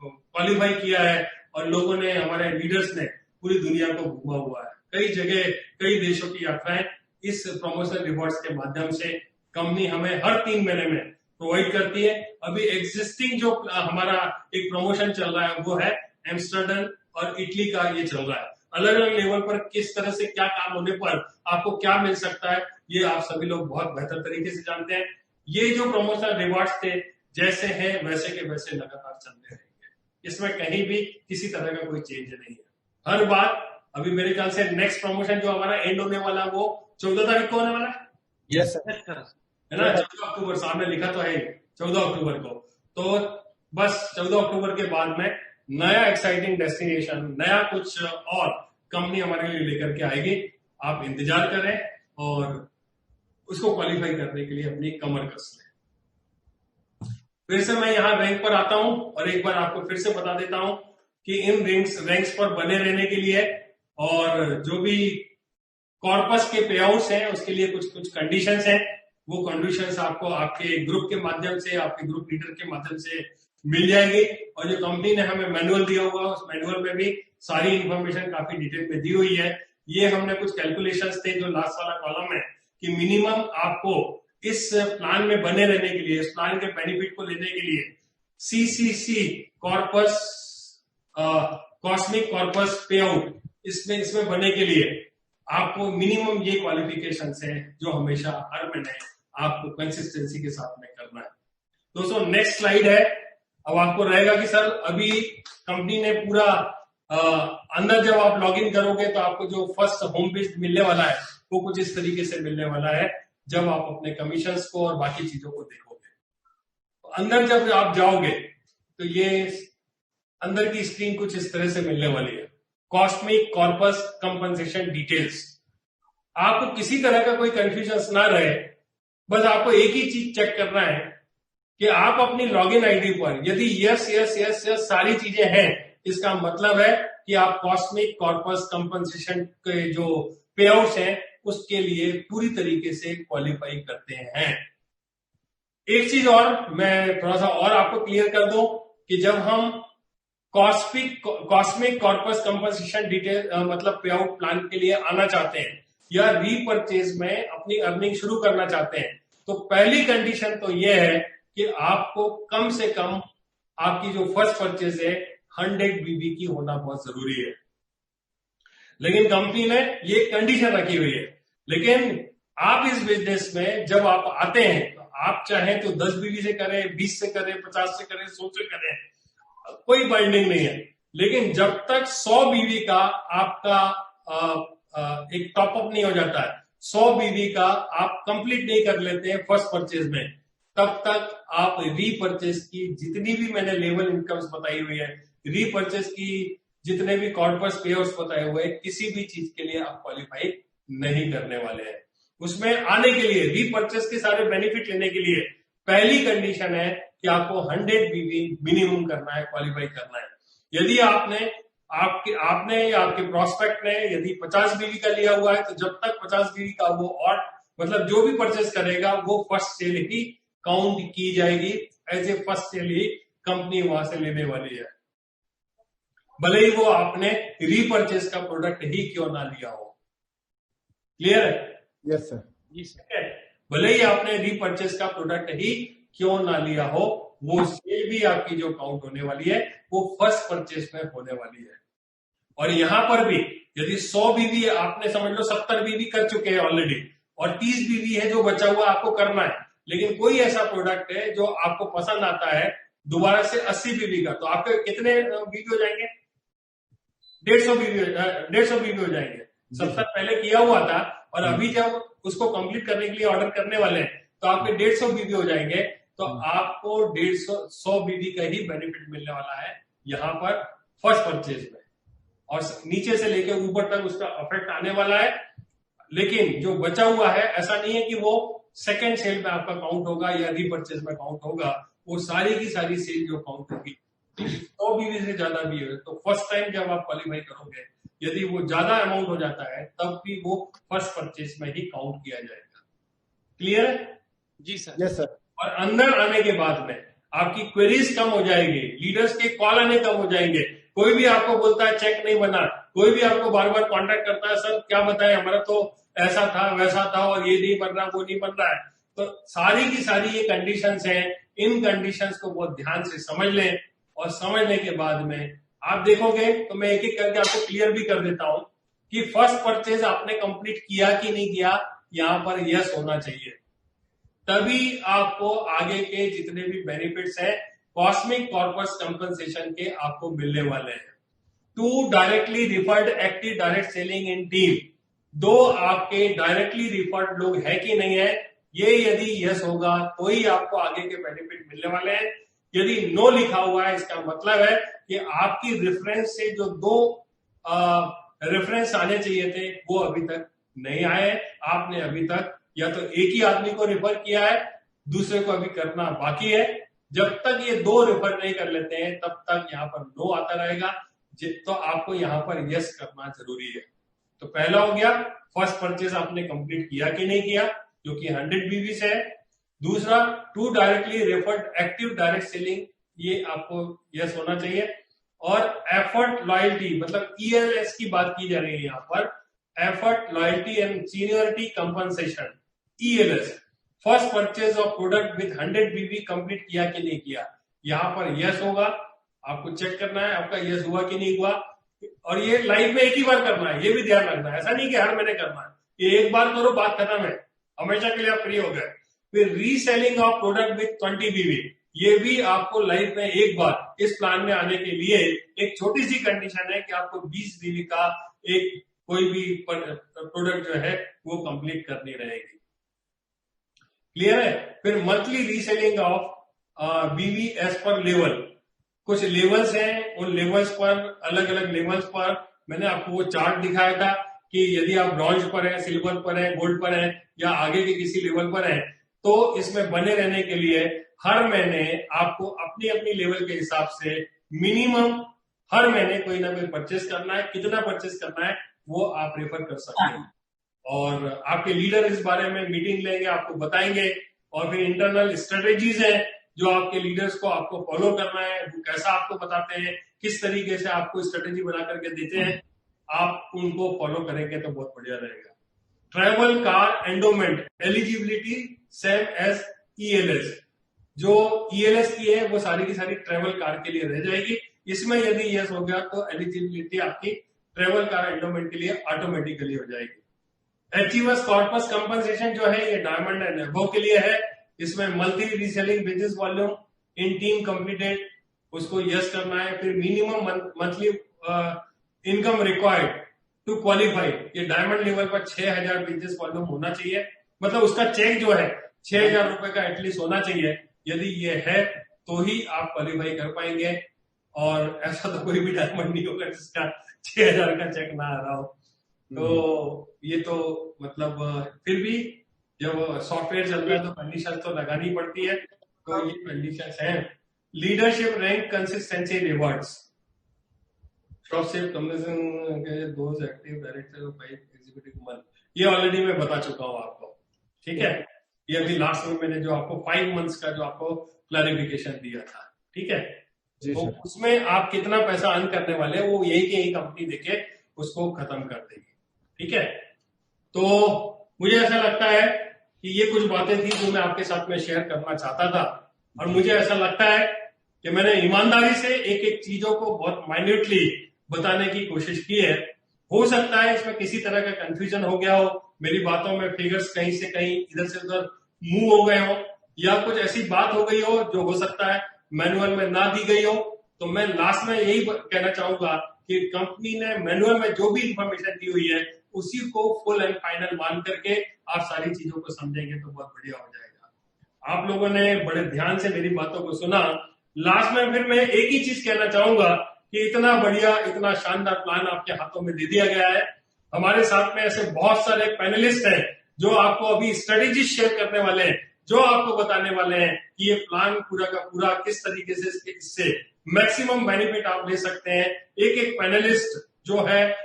क्वालिफाई किया है और लोगों ने, हमारे लीडर्स ने पूरी दुनिया को घूमा हुआ है। कई जगह, कई देशों की यात्राएं इस प्रमोशनल रिवॉर्ड्स के माध्यम से कंपनी हमें हर 3 महीने में प्रोवाइड करती है। अभी एग्जिस्टिंग जो हमारा एक प्रमोशन चल रहा है वो है एम्स्टर्डम और इटली का, ये चल रहा है। अलग अलग लेवल पर किस तरह से क्या काम होने पर आपको क्या मिल सकता है ये आप सभी लोग बहुत बेहतर तरीके से जानते हैं। ये जो प्रमोशनल रिवॉर्ड्स थे जैसे हैं वैसे के वैसे लगातार चलते रहेंगे, इसमें कहीं भी किसी तरह का कोई चेंज नहीं है। हर बार, अभी मेरे ख्याल से नेक्स्ट प्रमोशन जो हमारा एंड होने वाला वो 14 तारीख को होने वाला है। यस सर, है ना, 14 अक्टूबर, सामने लिखा तो है 14 अक्टूबर को। तो बस 14 अक्टूबर के बाद में नया एक्साइटिंग डेस्टिनेशन, नया कुछ और कंपनी हमारे लिए लेकर के आएगी। आप इंतजार करें और उसको क्वालिफाई करने के लिए अपनी कमर कस लें। फिर से मैं यहाँ रैंक पर आता हूं और एक बार आपको फिर से बता देता हूं कि इन रैंक्स पर बने रहने के लिए और जो भी कॉर्पस के पे आउट्स हैं उसके लिए कुछ कुछ कंडीशंस हैं। वो कंडीशंस आपको आपके ग्रुप के माध्यम से, आपके ग्रुप लीडर के माध्यम से मिल जाएगी। और जो कंपनी ने हमें मैनुअल दिया हुआ उस मैनुअल में भी सारी इंफॉर्मेशन काफी डिटेल में दी हुई है। ये हमने कुछ कैलकुलेशंस थे जो लास्ट वाला कॉलम है कि मिनिमम आपको इस प्लान में बने रहने के लिए, इस प्लान के बेनिफिट को लेने के लिए सीसीसी कॉर्पस, कॉस्मिक कॉर्पस पे आउट, इसमें बने के लिए आपको मिनिमम ये क्वालिफिकेशंस हैं जो हमेशा हर महीने आपको कंसिस्टेंसी के साथ में करना है। दोस्तों नेक्स्ट स्लाइड है। अब आपको रहेगा कि सर अभी कंपनी ने पूरा अंदर जब आप लॉगिन करोगे तो आपको जो फर्स्ट होम पेज मिलने वाला है वो कुछ इस तरीके से मिलने वाला है जब आप अपने कमीशंस को और बाकी चीजों को देखोगे। तो अंदर जब आप जाओगे तो ये अंदर की स्क्रीन कुछ इस तरह से मिलने वाली है, कॉस्मिक कॉर्पस कंपनसेशन डिटेल्स। आपको किसी तरह का कोई कंफ्यूजन ना रहे, बस आपको एक ही चीज चेक करना है कि आप अपनी लॉगिन आईडी पर यदि यस यस यस यस सारी चीजें हैं, इसका मतलब है कि आप कॉस्मिक कॉर्पस कंपनसेशन के जो पे आउट्स हैं उसके लिए पूरी तरीके से क्वालिफाई करते हैं। एक चीज और मैं थोड़ा सा और आपको क्लियर कर दूं कि जब हम कॉस्मिक कॉर्पस कंपनसेशन डिटेल मतलब पे आउट प्लान के लिए आना चाहते हैं या रीपरचेज में अपनी अर्निंग शुरू करना चाहते हैं तो पहली कंडीशन तो यह है कि आपको कम से कम आपकी जो फर्स्ट परचेज है 100 बीबी की होना बहुत जरूरी है। लेकिन कंपनी ने ये कंडीशन रखी हुई है। लेकिन आप इस बिजनेस में जब आप आते हैं तो आप चाहें तो 10 बीवी से करें, 20 से करें, 50 से करें, 100 से करें, कोई बाइंडिंग नहीं है। लेकिन जब तक 100 बीवी का आपका एक टॉपअप नहीं हो जाता है, 100 बीवी का आप कंप्लीट नहीं कर लेते हैं फर्स्ट परचेज में, तब तक आप रीपरचेज की जितनी भी मैंने लेवल इनकम्स बताई हुई है, रीपरचेज की जितने भी कॉर्पस पेयर्स बताए हुए, किसी भी चीज के लिए आप क्वालिफाई नहीं करने वाले हैं। उसमें आने के लिए, रीपरचेज के सारे बेनिफिट लेने के लिए पहली कंडीशन है कि आपको 100 बीवी मिनिमम करना है, क्वालिफाई करना है। यदि आपने या आपके प्रोस्पेक्ट ने यदि 50 बीवी का लिया हुआ है, तो जब तक 50 बीवी का वो और मतलब जो भी परचेज करेगा वो फर्स्ट सेल ही काउंट की जाएगी, एज ए फर्स्ट सेल ही कंपनी वहां से लेने वाली है, भले ही वो आपने रीपरचेज का प्रोडक्ट ही क्यों ना लिया हो। क्लियर है? Yes sir. जी सर। भले ही आपने रीपरचेज का प्रोडक्ट ही क्यों ना लिया हो, वो सेल भी आपकी जो काउंट होने वाली है वो फर्स्ट परचेज में होने वाली है। और यहां पर भी यदि 100 बीवी आपने समझ लो 70 बीवी कर चुके हैं ऑलरेडी, और 30 बीवी है जो बचा हुआ आपको करना है, लेकिन कोई ऐसा प्रोडक्ट है जो आपको पसंद आता है दोबारा से 80 बीवी का, तो आपके कितने बीवी हो जाएंगे? 150 बीवी हो जाएंगे। 70 पहले किया हुआ था और अभी जब उसको कंप्लीट करने के लिए ऑर्डर करने वाले हैं तो आपके 150 बीवी हो जाएंगे। तो आपको 100 बीवी का ही बेनिफिट मिलने वाला है यहाँ पर फर्स्ट परचेज में, और नीचे से लेकर ऊपर तक उसका इफेक्ट आने वाला है। लेकिन जो बचा हुआ है ऐसा नहीं है कि वो सेकेंड सेल में आपका काउंट होगा या रीपरचेज में काउंट होगा, वो सारी की सारी सेल जो काउंट होगी 100 बीवी से ज्यादा भी है तो फर्स्ट टाइम जब आप क्वालिफाई करोगे, यदि वो ज्यादा अमाउंट हो जाता है तब भी वो फर्स्ट परचेज में ही काउंट किया जाएगा। क्लियर है? जी सर। Yes sir. और अंदर आने के बाद में आपकी क्वेरीज कम हो जाएगी, लीडर्स के कॉल आने कम हो जाएंगे। कोई भी आपको बोलता है चेक नहीं बना, कोई भी आपको बार बार कांटेक्ट करता है, सर क्या बताएं हमारा तो ऐसा था वैसा था और ये नहीं बन रहा वो नहीं बन रहा है। तो सारी की सारी ये कंडीशंस हैं, इन कंडीशंस को बहुत ध्यान से समझ लें, और समझने के बाद में आप देखोगे तो मैं एक एक करके आपको क्लियर भी कर देता हूं कि फर्स्ट परचेज आपने कंप्लीट किया कि नहीं किया, यहां पर यस होना चाहिए, तभी आपको आगे के जितने भी बेनिफिट्स हैं कॉस्मिक कॉर्पस कंपनसेशन के आपको मिलने वाले हैं। 2 directly referred active direct selling in team, 2 आपके डायरेक्टली रिफर्ड लोग है कि नहीं है, ये यदि यस होगा तो ही आपको आगे के बेनिफिट मिलने वाले हैं। यदि नो लिखा हुआ है इसका मतलब है कि आपकी रेफरेंस से जो 2 रेफरेंस आने चाहिए थे वो अभी तक नहीं आए। आपने अभी तक या तो एक ही आदमी को रेफर किया है, दूसरे को अभी करना बाकी है। जब तक ये 2 रेफर नहीं कर लेते हैं तब तक यहाँ पर नो आता रहेगा, तो आपको यहाँ पर यस करना जरूरी है। तो पहला हो गया फर्स्ट परचेज आपने कंप्लीट किया कि नहीं किया, जो कि 100 बीवी से है। दूसरा 2 directly referred active direct selling, ये आपको यस होना चाहिए। और एफर्ट लॉयल्टी मतलब ELS की बात की जा रही है यहाँ पर, effort loyalty and seniority compensation ELS, first purchase of product with 100 बीवी कंप्लीट किया कि नहीं किया, यहाँ पर यस होगा। आपको चेक करना है आपका यस हुआ कि नहीं हुआ, और ये लाइफ में एक ही बार करना है, ये भी ध्यान रखना है। ऐसा नहीं कि हर महीने करना है, ये एक बार करो बात खत्म है, हमेशा के लिए आप फ्री हो गए। फिर रीसेलिंग ऑफ प्रोडक्ट विद 20 बीवी, ये भी आपको लाइफ में एक बार इस प्लान में आने के लिए एक छोटी सी कंडीशन है कि आपको 20 बीवी का एक कोई भी प्रोडक्ट जो है वो कंप्लीट करनी रहेगी। क्लियर है? फिर मंथली रीसेलिंग ऑफ बीवी एज पर लेवल, कुछ लेवल्स हैं, उन लेवल्स पर अलग अलग लेवल्स पर मैंने आपको वो चार्ट दिखाया था कि यदि आप ब्रॉन्ज पर है, सिल्वर पर है, गोल्ड पर है या आगे के किसी लेवल पर है, तो इसमें बने रहने के लिए हर महीने आपको अपनी अपनी लेवल के हिसाब से मिनिमम हर महीने कोई ना कोई परचेस करना है। कितना परचेस करना है वो आप रेफर कर सकते हैं, और आपके लीडर इस बारे में मीटिंग लेंगे, आपको बताएंगे। और फिर इंटरनल स्ट्रेटेजीज है जो आपके लीडर्स को आपको फॉलो करना है, वो कैसा आपको बताते हैं, किस तरीके से आपको स्ट्रेटेजी बना करके देते हैं, आप उनको फॉलो करेंगे तो बहुत बढ़िया रहेगा। Travel car endowment eligibility same as ELS, जो ELS की है वो सारी की सारी ट्रैवल कार के लिए रह जाएगी। इसमें यदि यस हो गया तो एलिजिबिलिटी आपकी ट्रेवल कार एंडोमेंट के लिए ऑटोमेटिकली हो जाएगी। अचीवर्स कॉर्पस कंपनसेशन जो है ये डायमंड एंड अबव के लिए है। इसमें monthly reselling business volume in team completed उसको यस करना है। फिर minimum monthly income required to qualify, ये डायमंड लेवल पर 6000 बिजनेस वॉल्यूम होना चाहिए, मतलब उसका चेक जो है 6000 रुपए का एटलीस्ट होना चाहिए। यदि ये है तो ही आप क्वालिफाई कर पाएंगे, और ऐसा तो कोई भी डायमंड नहीं होगा जिसका 6000 का चेक ना आ रहा हो। तो ये तो मतलब फिर भी जब सॉफ्टवेयर चल रहा है तो कंडीशन तो लगानी पड़ती है, तो ये कंडीशन है। Leadership rank consistency rewards those active director of executive month, ये ऑलरेडी मैं बता चुका हूं आपको, ठीक है। ये अभी लास्ट में मैंने जो आपको 5 मंथ्स का जो आपको क्लैरिफिकेशन दिया था, ठीक है। तो उसमें आप कितना पैसा अर्न करने वाले वो यही की यही कंपनी देके उसको खत्म कर देगी, ठीक है। तो मुझे ऐसा लगता है कि ये कुछ बातें थी जो मैं आपके साथ में शेयर करना चाहता था, और मुझे ऐसा लगता है कि मैंने ईमानदारी से एक एक चीजों को बहुत माइन्यूटली बताने की कोशिश की है। हो सकता है इसमें किसी तरह का कंफ्यूजन हो गया हो, मेरी बातों में फिगर्स कहीं से कहीं इधर से उधर मूव हो गए हो, या कुछ ऐसी बात हो गई हो जो हो सकता है मैनुअल में ना दी गई हो। तो मैं लास्ट में यही कहना चाहूंगा कि कंपनी ने मैनुअल में जो भी इंफॉर्मेशन दी हुई है उसी को फुल एंड फाइनल मान करके आप सारी चीजों को समझेंगे तो बहुत बढ़िया हो जाएगा। आप लोगों ने बड़े ध्यान से मेरी बातों को सुना। लास्ट में फिर मैं एक ही चीज कहना चाहूंगा कि इतना बढ़िया इतना शानदार प्लान आपके हाथों में दे दिया गया है। हमारे साथ में ऐसे बहुत सारे पैनलिस्ट हैं जो आपको अभी स्ट्रेटेजी शेयर करने वाले हैं, जो आपको बताने वाले हैं कि ये प्लान पूरा का पूरा किस तरीके से इससे मैक्सिमम बेनिफिट आप ले सकते हैं। एक एक पैनलिस्ट जो है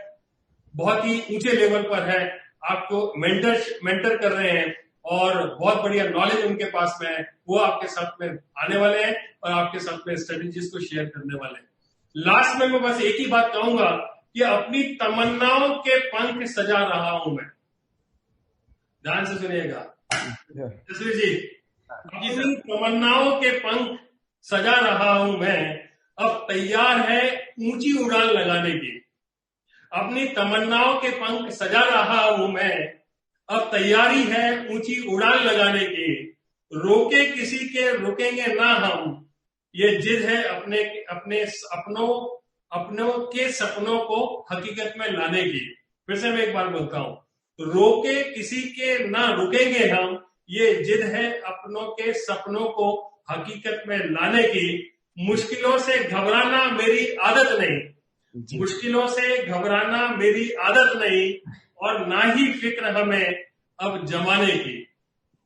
बहुत ही ऊंचे लेवल पर है, आपको मेंटर कर रहे हैं और बहुत बढ़िया नॉलेज उनके पास में है। वो आपके साथ में आने वाले हैं और आपके साथ में स्ट्रेटेजीज को शेयर करने वाले हैं। लास्ट में मैं बस एक ही बात कहूंगा कि अपनी तमन्नाओं के पंख सजा रहा हूं मैं। ध्यान से सुनिएगा जसवीर जी, अपनी तमन्नाओं के पंख सजा रहा हूं मैं, अब तैयार है ऊंची उड़ान लगाने की। अपनी तमन्नाओं के पंख सजा रहा हूं मैं, अब तैयारी है ऊंची उड़ान लगाने की। रोके किसी के रुकेंगे ना हम, ये जिद है अपने अपनों के सपनों को हकीकत में लाने की। फिर से मैं एक बार बोलता हूं, रोके किसी के ना रुकेंगे हम, ये जिद है अपनों के सपनों को हकीकत में लाने की। मुश्किलों से घबराना मेरी आदत नहीं, मुश्किलों से घबराना मेरी आदत नहीं, और ना ही फिक्र हमें अब जमाने की।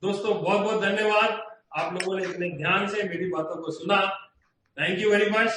दोस्तों बहुत बहुत धन्यवाद, आप लोगों ने इतने ध्यान से मेरी बातों को सुना। Thank you very much.